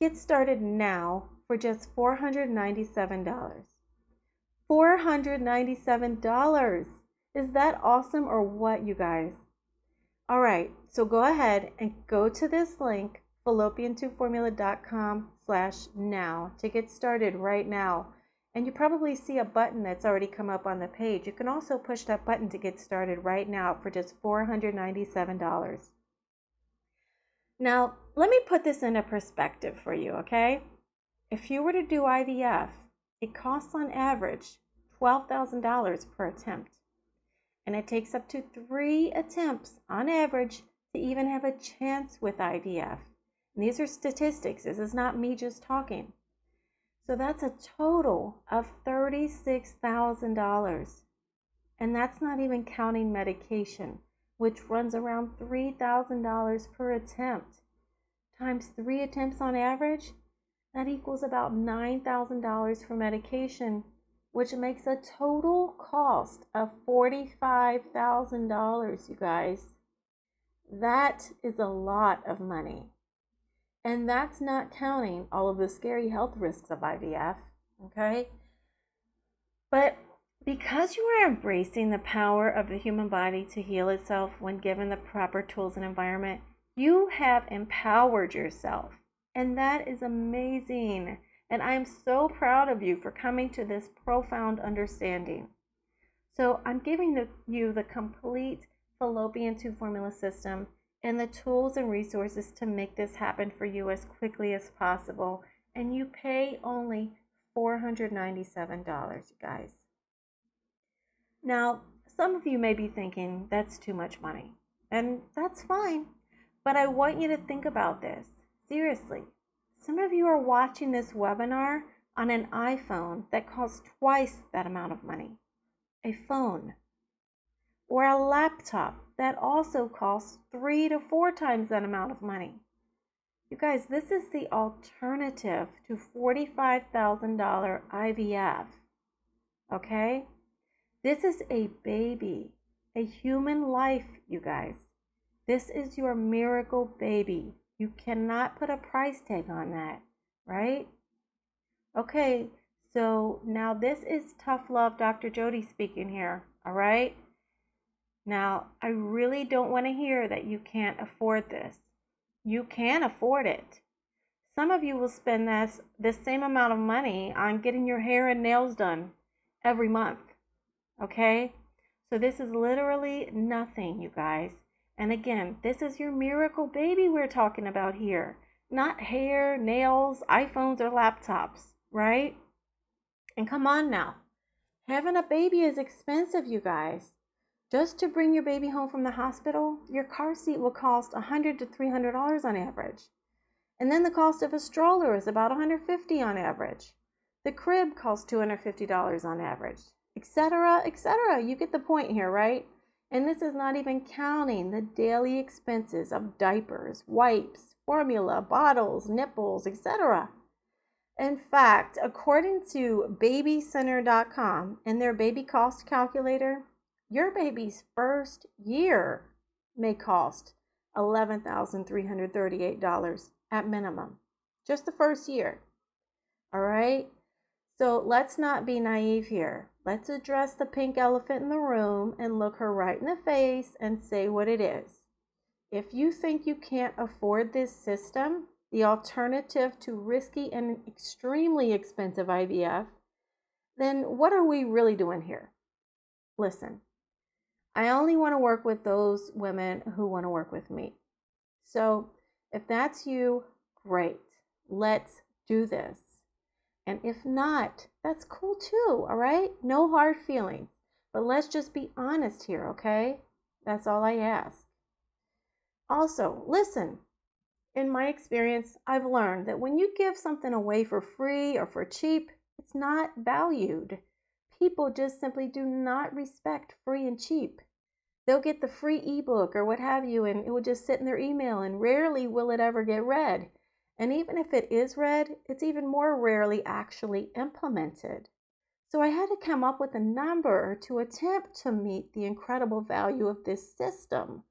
Get started now for just $497. $497. Is that awesome or what, you guys? All right, so go ahead and go to this link, fallopiantubeformula.com/now, to get started right now. And you probably see a button that's already come up on the page. You can also push that button to get started right now for just $497. Now, let me put this into perspective for you, okay? If you were to do IVF, it costs on average $12,000 per attempt. And it takes up to 3 attempts on average to even have a chance with IVF. And these are statistics. This is not me just talking. So that's a total of $36,000. And that's not even counting medication, which runs around $3,000 per attempt. Times 3 attempts on average, that equals about $9,000 for medication, which makes a total cost of $45,000, you guys. That is a lot of money. And that's not counting all of the scary health risks of IVF, okay? But because you are embracing the power of the human body to heal itself when given the proper tools and environment, you have empowered yourself. And that is amazing. And I am so proud of you for coming to this profound understanding. So I'm giving you the complete fallopian tube formula system and the tools and resources to make this happen for you as quickly as possible. And you pay only $497, you guys. Now, some of you may be thinking that's too much money, and that's fine. But I want you to think about this. Seriously, some of you are watching this webinar on an iPhone that costs twice that amount of money, a phone, or a laptop that also costs 3 to 4 times that amount of money. You guys, this is the alternative to $45,000 IVF, okay? This is a baby, a human life, you guys. This is your miracle baby. You cannot put a price tag on that, right? Okay, so now this is Tough Love Dr. Jody speaking here, all right? Now, I really don't want to hear that you can't afford this. You can afford it. Some of you will spend the same amount of money on getting your hair and nails done every month, okay? So this is literally nothing, you guys. And again, this is your miracle baby we're talking about here, not hair, nails, iPhones, or laptops, right? And come on now, having a baby is expensive, you guys. Just to bring your baby home from the hospital, your car seat will cost $100 to $300 on average. And then the cost of a stroller is about $150 on average. The crib costs $250 on average, etc., etc. You get the point here, right? And this is not even counting the daily expenses of diapers, wipes, formula, bottles, nipples, etc. In fact, according to babycenter.com and their baby cost calculator, your baby's first year may cost $11,338 at minimum. Just the first year. All right? So let's not be naive here. Let's address the pink elephant in the room and look her right in the face and say what it is. If you think you can't afford this system, the alternative to risky and extremely expensive IVF, then what are we really doing here? Listen, I only want to work with those women who want to work with me. So if that's you, great. Let's do this. And if not, that's cool too, all right? No hard feelings. But let's just be honest here, okay? That's all I ask. Also, listen, in my experience, I've learned that when you give something away for free or for cheap, it's not valued. People just simply do not respect free and cheap. They'll get the free ebook or what have you, and it will just sit in their email, and rarely will it ever get read. And even if it is read, it's even more rarely actually implemented. So I had to come up with a number to attempt to meet the incredible value of this system,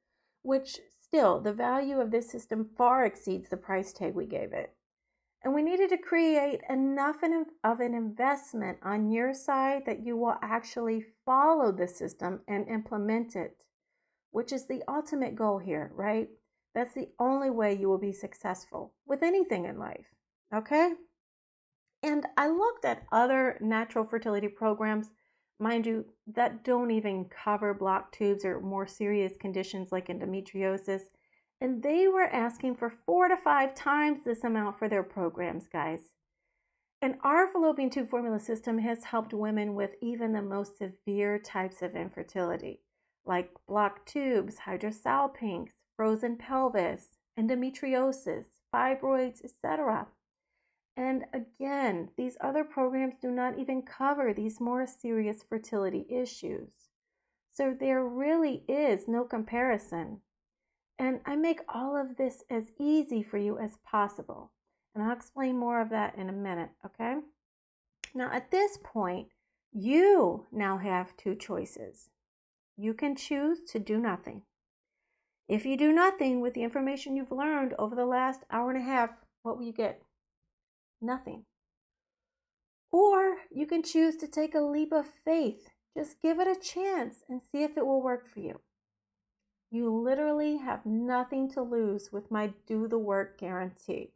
which still, the value of this system far exceeds the price tag we gave it. And we needed to create enough of an investment on your side that you will actually follow the system and implement it, which is the ultimate goal here, right? That's the only way you will be successful with anything in life, okay? And I looked at other natural fertility programs, mind you, that don't even cover blocked tubes or more serious conditions like endometriosis. And they were asking for 4 to 5 times this amount for their programs, guys. And our fallopian tube formula system has helped women with even the most severe types of infertility, like blocked tubes, hydrosalpinx, frozen pelvis, endometriosis, fibroids, etc. And again, these other programs do not even cover these more serious fertility issues. So there really is no comparison. And I make all of this as easy for you as possible. And I'll explain more of that in a minute, okay? Now, at this point, you now have 2 choices. You can choose to do nothing. If you do nothing with the information you've learned over the last hour and a half, what will you get? Nothing. Or you can choose to take a leap of faith. Just give it a chance and see if it will work for you. You literally have nothing to lose with my do the work guarantee.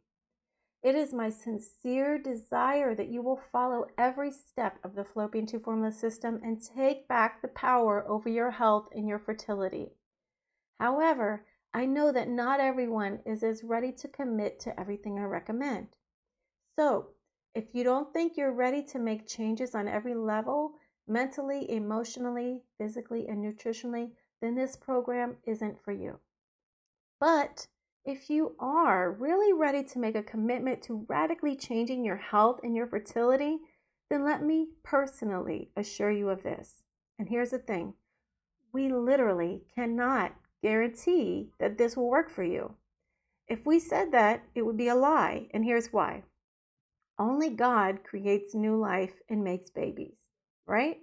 It is my sincere desire that you will follow every step of the fallopian tube formula system and take back the power over your health and your fertility. However, I know that not everyone is as ready to commit to everything I recommend. So, if you don't think you're ready to make changes on every level, mentally, emotionally, physically, and nutritionally, then this program isn't for you. But if you are really ready to make a commitment to radically changing your health and your fertility, then let me personally assure you of this. And here's the thing, we literally cannot guarantee that this will work for you. If we said that, it would be a lie, and here's why. Only God creates new life and makes babies, right?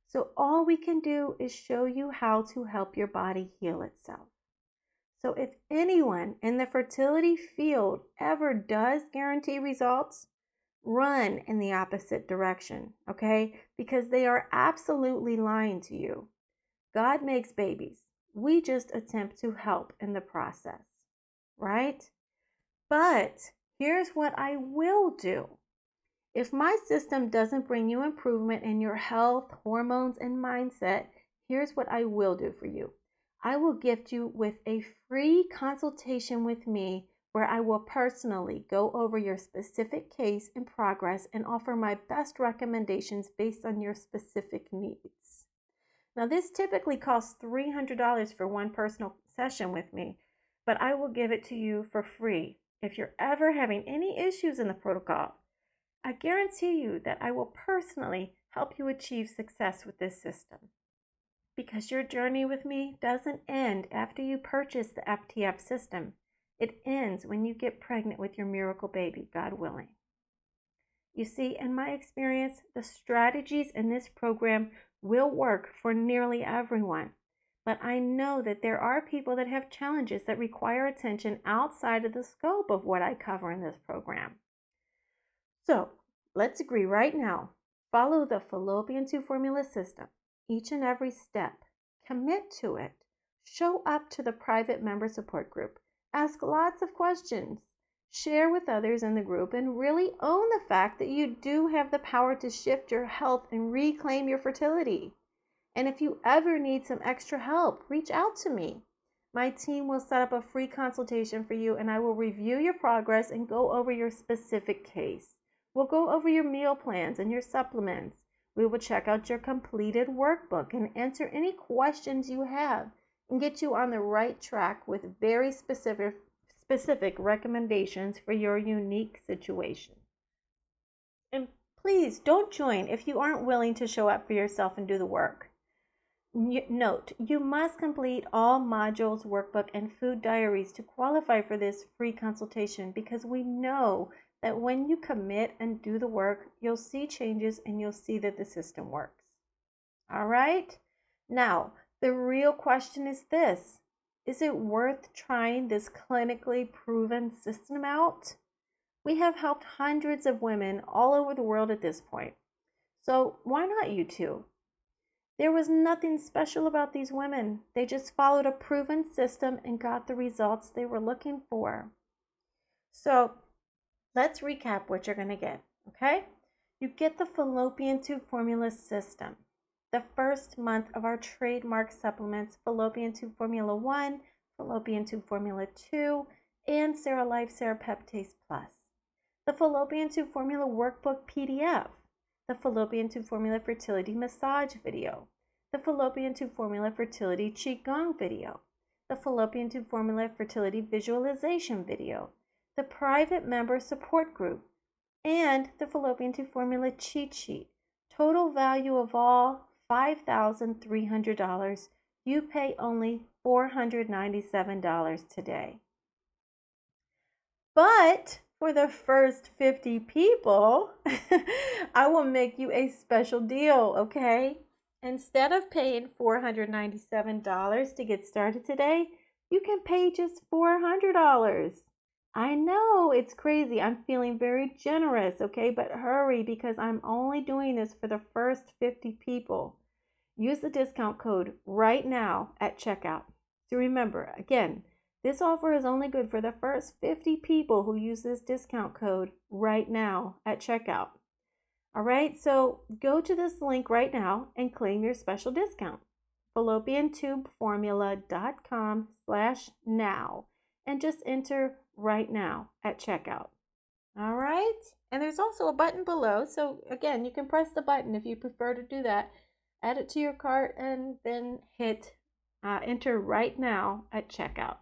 So all we can do is show you how to help your body heal itself. So if anyone in the fertility field ever does guarantee results, run in the opposite direction, okay? Because they are absolutely lying to you. God makes babies. We just attempt to help in the process, right? But here's what I will do. If my system doesn't bring you improvement in your health, hormones, and mindset, here's what I will do for you. I will gift you with a free consultation with me where I will personally go over your specific case and progress and offer my best recommendations based on your specific needs. Now, this typically costs $300 for one personal session with me, but I will give it to you for free. If you're ever having any issues in the protocol, I guarantee you that I will personally help you achieve success with this system. Because your journey with me doesn't end after you purchase the FTF system. It ends when you get pregnant with your miracle baby, God willing. You see, in my experience, the strategies in this program will work for nearly everyone. But I know that there are people that have challenges that require attention outside of the scope of what I cover in this program. So let's agree right now. Follow the fallopian tube formula system, each and every step. Commit to it. Show up to the private member support group. Ask lots of questions. Share with others in the group and really own the fact that you do have the power to shift your health and reclaim your fertility. And if you ever need some extra help, reach out to me. My team will set up a free consultation for you and I will review your progress and go over your specific case. We'll go over your meal plans and your supplements. We will check out your completed workbook and answer any questions you have and get you on the right track with very specific recommendations for your unique situation. And please don't join if you aren't willing to show up for yourself and do the work. Note, you must complete all modules, workbook, and food diaries to qualify for this free consultation, because we know that when you commit and do the work, you'll see changes and you'll see that the system works. All right? Now, the real question is this: is it worth trying this clinically proven system out? We have helped hundreds of women all over the world at this point. So why not you too? There was nothing special about these women. They just followed a proven system and got the results they were looking for. So let's recap what you're going to get, okay? You get the fallopian tube formula system. The first month of our trademark supplements, fallopian tube formula 1, fallopian tube formula 2, and Seralife Serapeptase Plus. The fallopian tube formula workbook PDF. The fallopian tube formula fertility massage video, the fallopian tube formula fertility qigong video, the fallopian tube formula fertility visualization video, the private member support group, and the fallopian tube formula cheat sheet. Total value of all $5,300. You pay only $497 today. But for the first 50 people, I will make you a special deal, okay? Instead of paying $497 to get started today, you can pay just $400. I know, it's crazy. I'm feeling very generous, okay? But hurry, because I'm only doing this for the first 50 people. Use the discount code right now at checkout. So remember, again, this offer is only good for the first 50 people who use this discount code right now at checkout. All right, so go to this link right now and claim your special discount. fallopiantubeformula.com/now and just enter right now at checkout. All right, and there's also a button below. So again, you can press the button if you prefer to do that. Add it to your cart and then hit enter right now at checkout.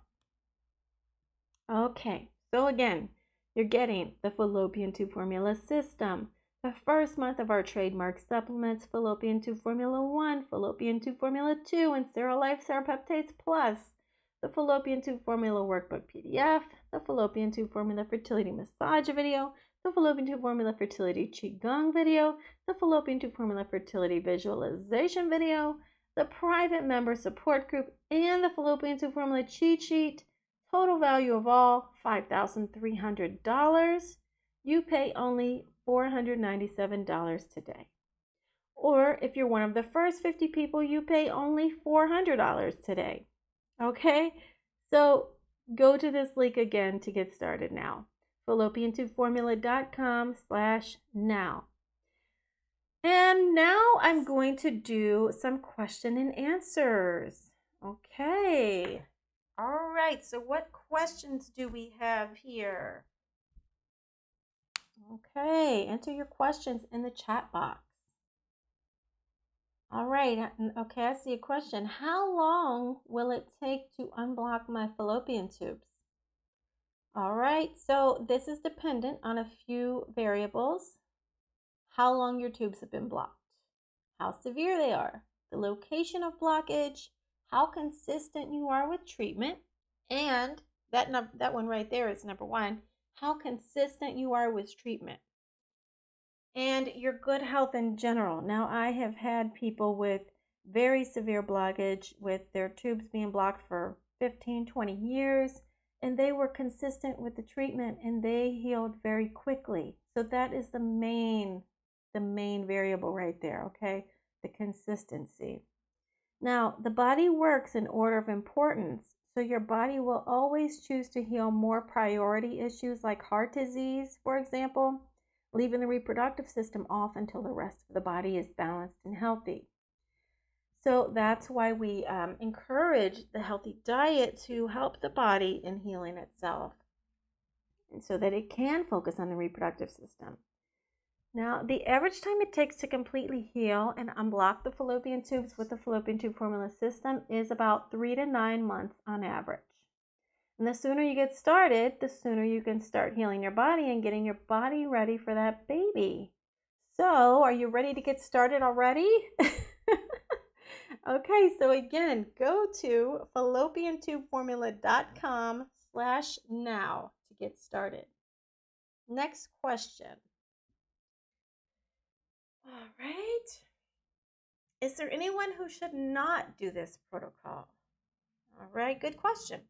Okay, so again, you're getting the fallopian tube formula system, the first month of our trademark supplements, fallopian tube formula 1, fallopian tube formula 2, and Seralife Serapeptase Plus, the fallopian tube formula workbook PDF, the fallopian tube formula fertility massage video, the fallopian tube formula fertility qigong video, the fallopian tube formula fertility visualization video, the private member support group, and the fallopian tube formula cheat sheet. Total value of all $5,300. You pay only $497 today. Or if you're one of the first 50 people, you pay only $400 today. Okay, so go to this link again to get started now. fallopiantubeformula.com/now. And now I'm going to do some question and answers. Okay. All right, so what questions do we have here? Okay, enter your questions in the chat box. All right, okay, I see a question. How long will it take to unblock my fallopian tubes? All right, so this is dependent on a few variables. How long your tubes have been blocked, how severe they are, the location of blockage, how consistent you are with treatment, and that one right there is number one, how consistent you are with treatment, and your good health in general. Now, I have had people with very severe blockage with their tubes being blocked for 15, 20 years, and they were consistent with the treatment and they healed very quickly. So that is the main variable right there, okay? The consistency. Now, the body works in order of importance, so your body will always choose to heal more priority issues like heart disease, for example, leaving the reproductive system off until the rest of the body is balanced and healthy. So that's why we encourage the healthy diet to help the body in healing itself, and so that it can focus on the reproductive system. Now, the average time it takes to completely heal and unblock the fallopian tubes with the fallopian tube formula system is about 3 to 9 months on average. And the sooner you get started, the sooner you can start healing your body and getting your body ready for that baby. So, are you ready to get started already? Okay, so again, go to fallopiantubeformula.com/now to get started. Next question. All right. Is there anyone who should not do this protocol? All right, good question.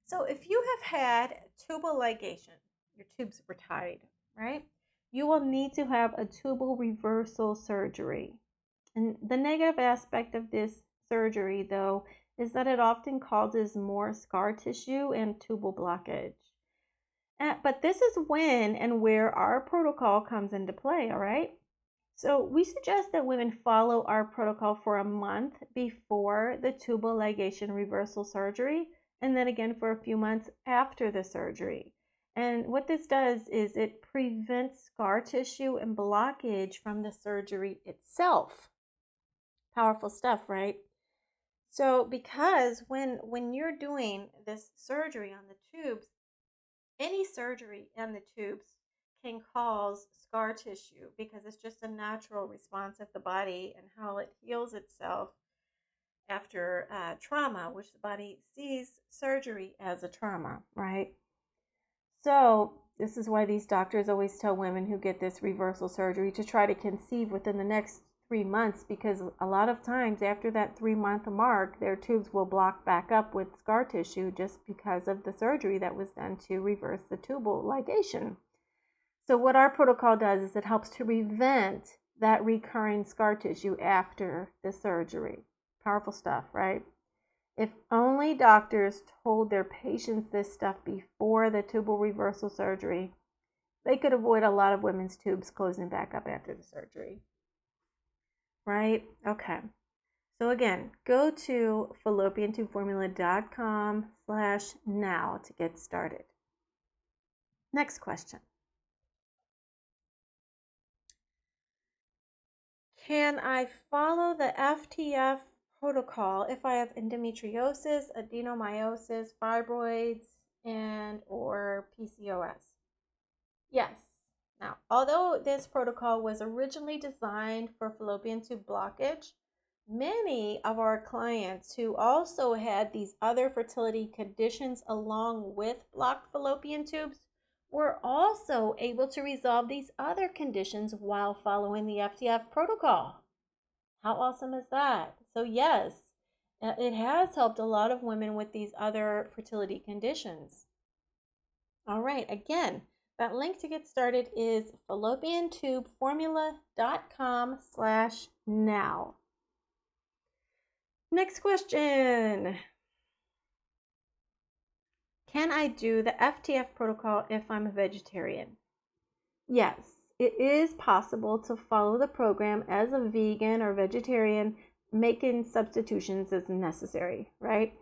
So if you have had tubal ligation, your tubes were tied, right? You will need to have a tubal reversal surgery. And the negative aspect of this surgery, though, is that it often causes more scar tissue and tubal blockage. But this is when and where our protocol comes into play, all right? So we suggest that women follow our protocol for a month before the tubal ligation reversal surgery, and then again for a few months after the surgery. And what this does is it prevents scar tissue and blockage from the surgery itself. Powerful stuff, right? So because when you're doing this surgery on the tubes, any surgery on the tubes can cause scar tissue because it's just a natural response of the body and how it heals itself after trauma, which the body sees surgery as a trauma, right? So this is why these doctors always tell women who get this reversal surgery to try to conceive within the next 3 months, because a lot of times after that 3-month mark, their tubes will block back up with scar tissue just because of the surgery that was done to reverse the tubal ligation. So what our protocol does is it helps to prevent that recurring scar tissue after the surgery. Powerful stuff, right? If only doctors told their patients this stuff before the tubal reversal surgery, they could avoid a lot of women's tubes closing back up after the surgery. Right? Okay. So again, go to fallopiantubeformula.com/now to get started. Next question. Can I follow the FTF protocol if I have endometriosis, adenomyosis, fibroids, and or PCOS? Yes. Now, although this protocol was originally designed for fallopian tube blockage, many of our clients who also had these other fertility conditions along with blocked fallopian tubes were also able to resolve these other conditions while following the FTF protocol. How awesome is that? So yes, it has helped a lot of women with these other fertility conditions. All right, again, that link to get started is fallopiantubeformula.com/now. Next question. Can I do the FTF protocol if I'm a vegetarian? Yes, it is possible to follow the program as a vegan or vegetarian, making substitutions as necessary, right?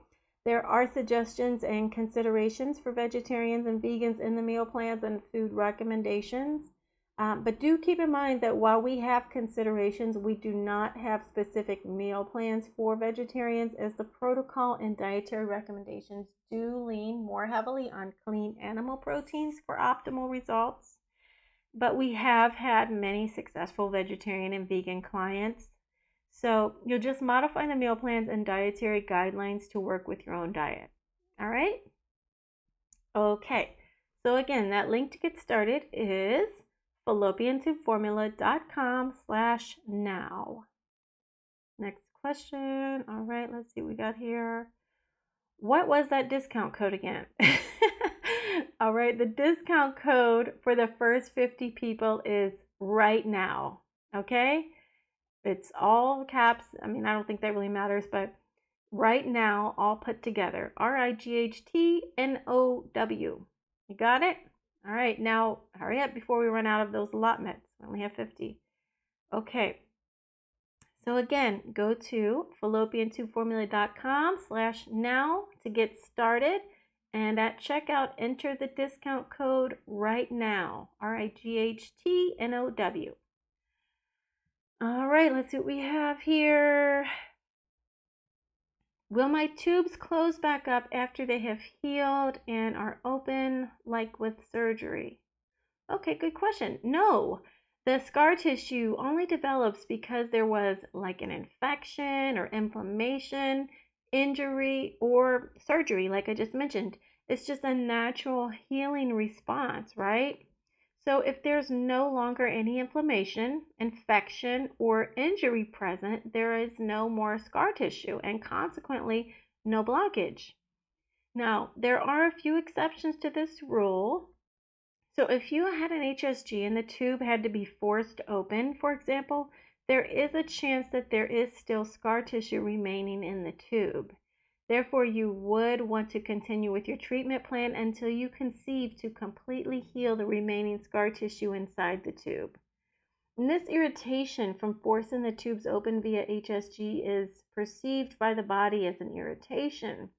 There are suggestions and considerations for vegetarians and vegans in the meal plans and food recommendations. But do keep in mind that while we have considerations, we do not have specific meal plans for vegetarians, as the protocol and dietary recommendations do lean more heavily on clean animal proteins for optimal results. But we have had many successful vegetarian and vegan clients. So you'll just modify the meal plans and dietary guidelines to work with your own diet. All right? Okay. So again, that link to get started is fallopiantubeformula.com/now. Next question. All right, let's see what we got here. What was that discount code again? All right, the discount code for the first 50 people is right now. Okay? It's all caps. I mean, I don't think that really matters, but right now, all put together. RIGHTNOW. You got it? All right, now hurry up before we run out of those allotments. We only have 50. Okay. So again, go to fallopiantubeformula.com/now to get started. And at checkout, enter the discount code right now. RIGHTNOW. All right, let's see what we have here. Will my tubes close back up after they have healed and are open like with surgery? Okay, good question. No, The scar tissue only develops because there was like an infection or inflammation, injury, or surgery, like I just mentioned. It's just a natural healing response, right? So if there's no longer any inflammation, infection, or injury present, there is no more scar tissue and consequently no blockage. Now, there are a few exceptions to this rule. So if you had an HSG and the tube had to be forced open, for example, there is a chance that there is still scar tissue remaining in the tube. Therefore, you would want to continue with your treatment plan until you conceive to completely heal the remaining scar tissue inside the tube. And this irritation from forcing the tubes open via HSG is perceived by the body as an irritation.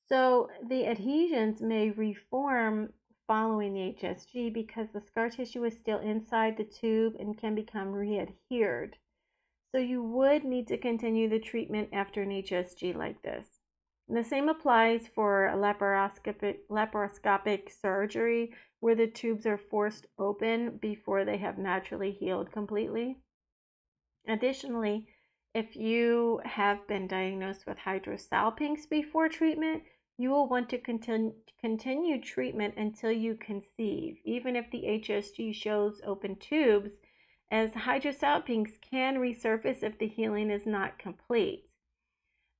So the adhesions may reform following the HSG because the scar tissue is still inside the tube and can become readhered. So you would need to continue the treatment after an HSG like this. And the same applies for a laparoscopic surgery where the tubes are forced open before they have naturally healed completely. Additionally, if you have been diagnosed with hydrosalpinx before treatment, you will want to continue treatment until you conceive, even if the HSG shows open tubes, as hydrosalpinx can resurface if the healing is not complete.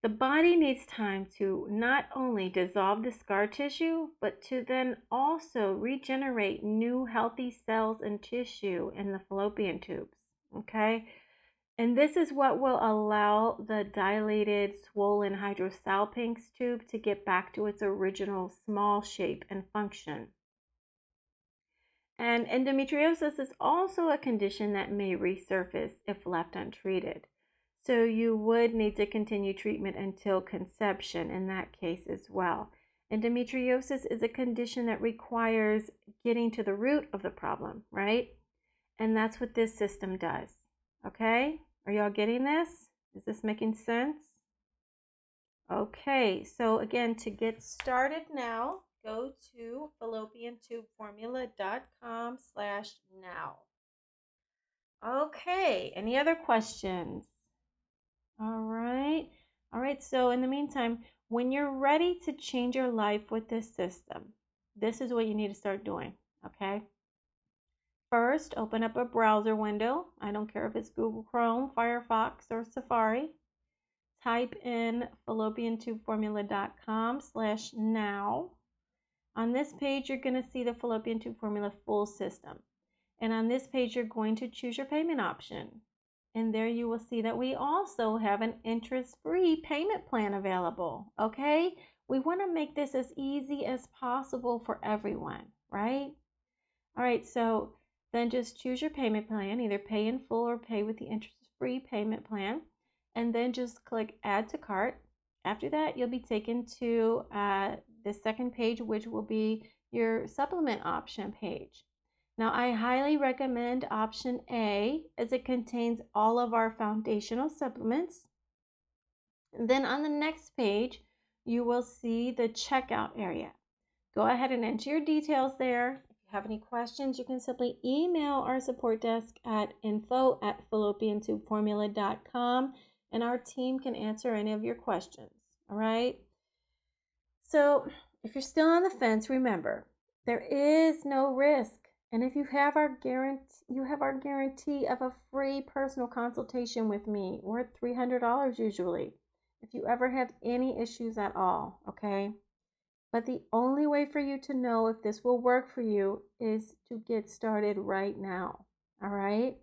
The body needs time to not only dissolve the scar tissue, but to then also regenerate new healthy cells and tissue in the fallopian tubes, okay? And this is what will allow the dilated, swollen hydrosalpinx tube to get back to its original small shape and function. And endometriosis is also a condition that may resurface if left untreated. So you would need to continue treatment until conception in that case as well. Endometriosis is a condition that requires getting to the root of the problem, right? And that's what this system does, okay? Are y'all getting this? Is this making sense? Okay, so again, to get started now, go to fallopiantubeformula.com/now. Okay, any other questions? All right. All right, so in the meantime, when you're ready to change your life with this system, this is what you need to start doing, okay? First, open up a browser window. I don't care if it's Google Chrome, Firefox, or Safari. Type in fallopiantubeformula.com/now. On this page, you're going to see the fallopian tube formula full system. And on this page, you're going to choose your payment option. And there you will see that we also have an interest-free payment plan available, okay? We want to make this as easy as possible for everyone, right? All right, so then just choose your payment plan, either pay in full or pay with the interest-free payment plan, and then just click Add to Cart. After that, you'll be taken to the second page, which will be your supplement option page. Now, I highly recommend option A as it contains all of our foundational supplements. And then on the next page, you will see the checkout area. Go ahead and enter your details there. If you have any questions, you can simply email our support desk at info@fallopiantubeformula.com and our team can answer any of your questions. All right? So if you're still on the fence, remember, there is no risk. And if you have our guarantee of a free personal consultation with me, worth $300 usually, if you ever have any issues at all, okay? But the only way for you to know if this will work for you is to get started right now, all right?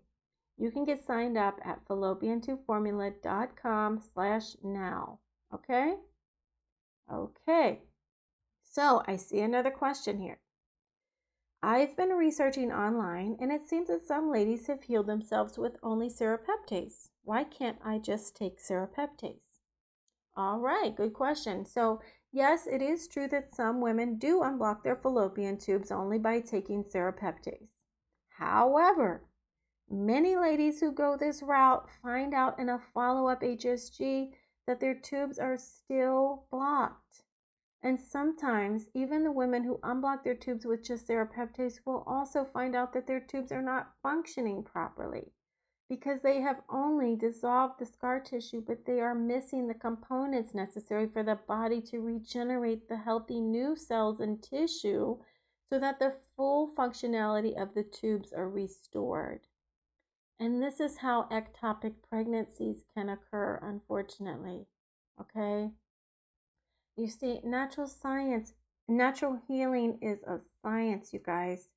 You can get signed up at fallopiantubeformula.com/now, okay? Okay, so I see another question here. I've been researching online, and it seems that some ladies have healed themselves with only serapeptase. Why can't I just take serapeptase? All right, good question. So, yes, it is true that some women do unblock their fallopian tubes only by taking serapeptase. However, many ladies who go this route find out in a follow-up HSG that their tubes are still blocked. And sometimes even the women who unblock their tubes with just serapeptase will also find out that their tubes are not functioning properly because they have only dissolved the scar tissue, but they are missing the components necessary for the body to regenerate the healthy new cells and tissue so that the full functionality of the tubes are restored. And this is how ectopic pregnancies can occur, unfortunately. Okay? You see, natural healing is a science, you guys.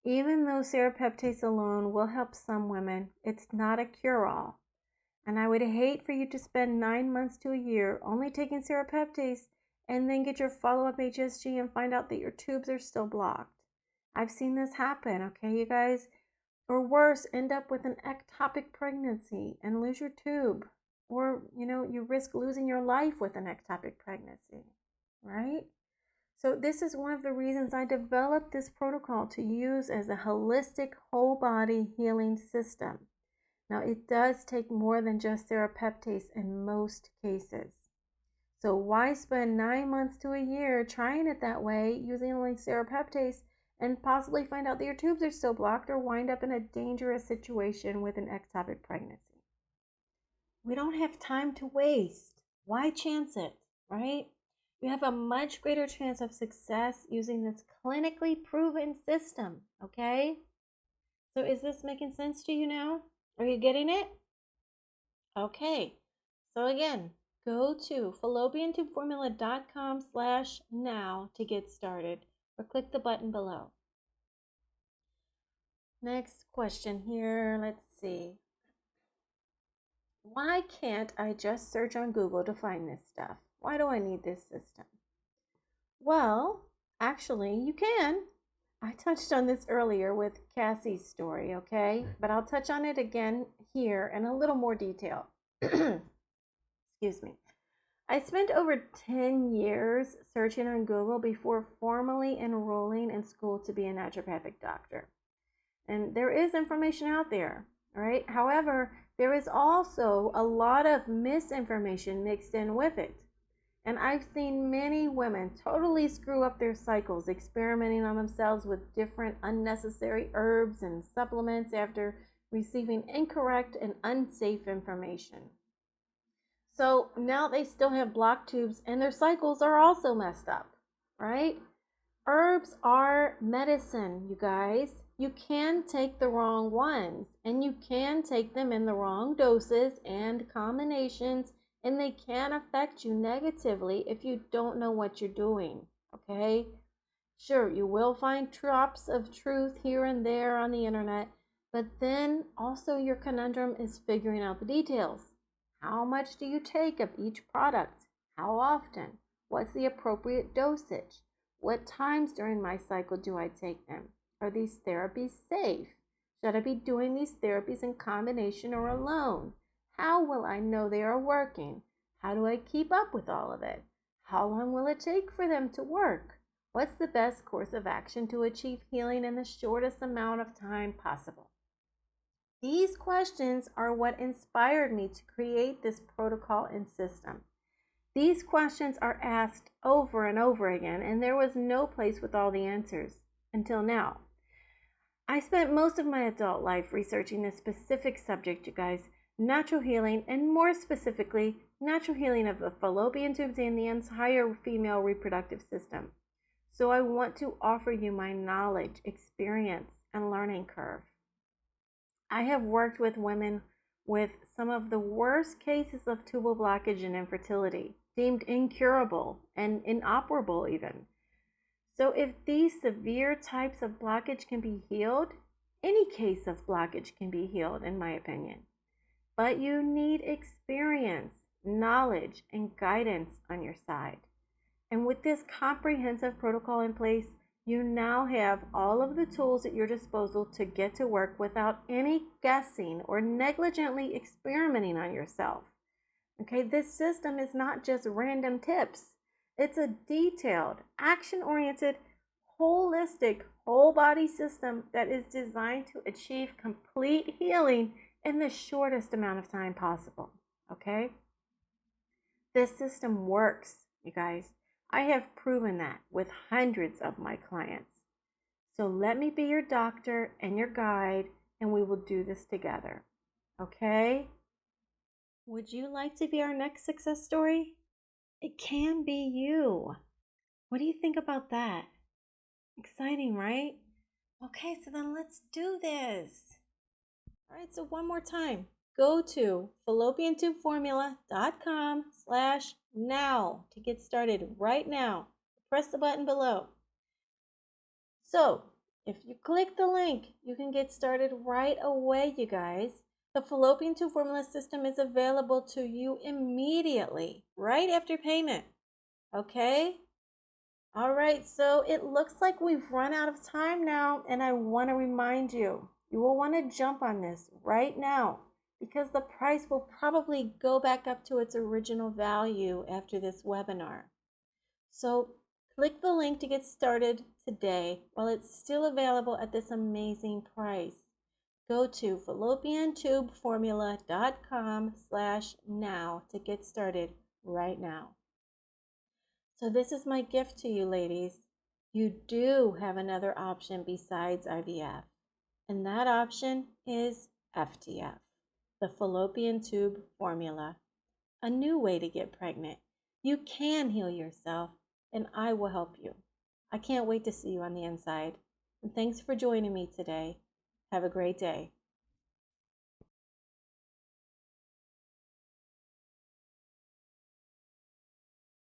Even though serapeptase alone will help some women, it's not a cure-all. And I would hate for you to spend 9 months to a year only taking serapeptase and then get your follow-up HSG and find out that your tubes are still blocked. I've seen this happen, okay, you guys? Or worse, end up with an ectopic pregnancy and lose your tube. Or, you risk losing your life with an ectopic pregnancy, right? So this is one of the reasons I developed this protocol to use as a holistic whole body healing system. Now, it does take more than just serapeptase in most cases. So why spend 9 months to a year trying it that way using only serapeptase and possibly find out that your tubes are still blocked or wind up in a dangerous situation with an ectopic pregnancy? We don't have time to waste. Why chance it, right? You have a much greater chance of success using this clinically proven system, okay? So is this making sense to you now? Are you getting it? Okay. So again, go to fallopiantubeformula.com/now to get started, or click the button below. Next question here. Let's see. Why can't I just search on Google to find this stuff? Why do I need this system? Well, actually, you can. I touched on this earlier with Cassie's story, okay? But I'll touch on it again here in a little more detail. Excuse me. I spent over 10 years searching on Google before formally enrolling in school to be a naturopathic doctor. And there is information out there, all right? However, there is also a lot of misinformation mixed in with it. And I've seen many women totally screw up their cycles, experimenting on themselves with different unnecessary herbs and supplements after receiving incorrect and unsafe information. So now they still have blocked tubes and their cycles are also messed up, right? Herbs are medicine, you guys. You can take the wrong ones, and you can take them in the wrong doses and combinations, and they can affect you negatively if you don't know what you're doing, okay? Sure, you will find drops of truth here and there on the internet, but then also your conundrum is figuring out the details. How much do you take of each product? How often? What's the appropriate dosage? What times during my cycle do I take them? Are these therapies safe? Should I be doing these therapies in combination or alone? How will I know they are working? How do I keep up with all of it? How long will it take for them to work? What's the best course of action to achieve healing in the shortest amount of time possible? These questions are what inspired me to create this protocol and system. These questions are asked over and over again, and there was no place with all the answers until now. I spent most of my adult life researching this specific subject, you guys, natural healing, and more specifically, natural healing of the fallopian tubes and the entire female reproductive system. So I want to offer you my knowledge, experience, and learning curve. I have worked with women with some of the worst cases of tubal blockage and infertility, deemed incurable and inoperable even. So if these severe types of blockage can be healed, any case of blockage can be healed, in my opinion. But you need experience, knowledge, and guidance on your side. And with this comprehensive protocol in place, you now have all of the tools at your disposal to get to work without any guessing or negligently experimenting on yourself. Okay, this system is not just random tips. It's a detailed, action-oriented, holistic, whole-body system that is designed to achieve complete healing in the shortest amount of time possible. Okay? This system works, you guys. I have proven that with hundreds of my clients. So let me be your doctor and your guide, and we will do this together. Okay? Would you like to be our next success story? It can be you. What do you think about that? Exciting, right? Okay, so then let's do this. All right, so one more time. Go to fallopiantubeformula.com/now to get started right now. Press the button below. So, if you click the link, you can get started right away, you guys. The fallopian tube formula system is available to you immediately, right after payment. Okay? All right, so it looks like we've run out of time now, and I want to remind you, you will want to jump on this right now because the price will probably go back up to its original value after this webinar. So click the link to get started today while it's still available at this amazing price. Go to fallopiantubeformula.com/now to get started right now. So this is my gift to you, ladies. You do have another option besides IVF, and that option is FTF, the fallopian tube formula, a new way to get pregnant. You can heal yourself, and I will help you. I can't wait to see you on the inside. And thanks for joining me today. Have a great day.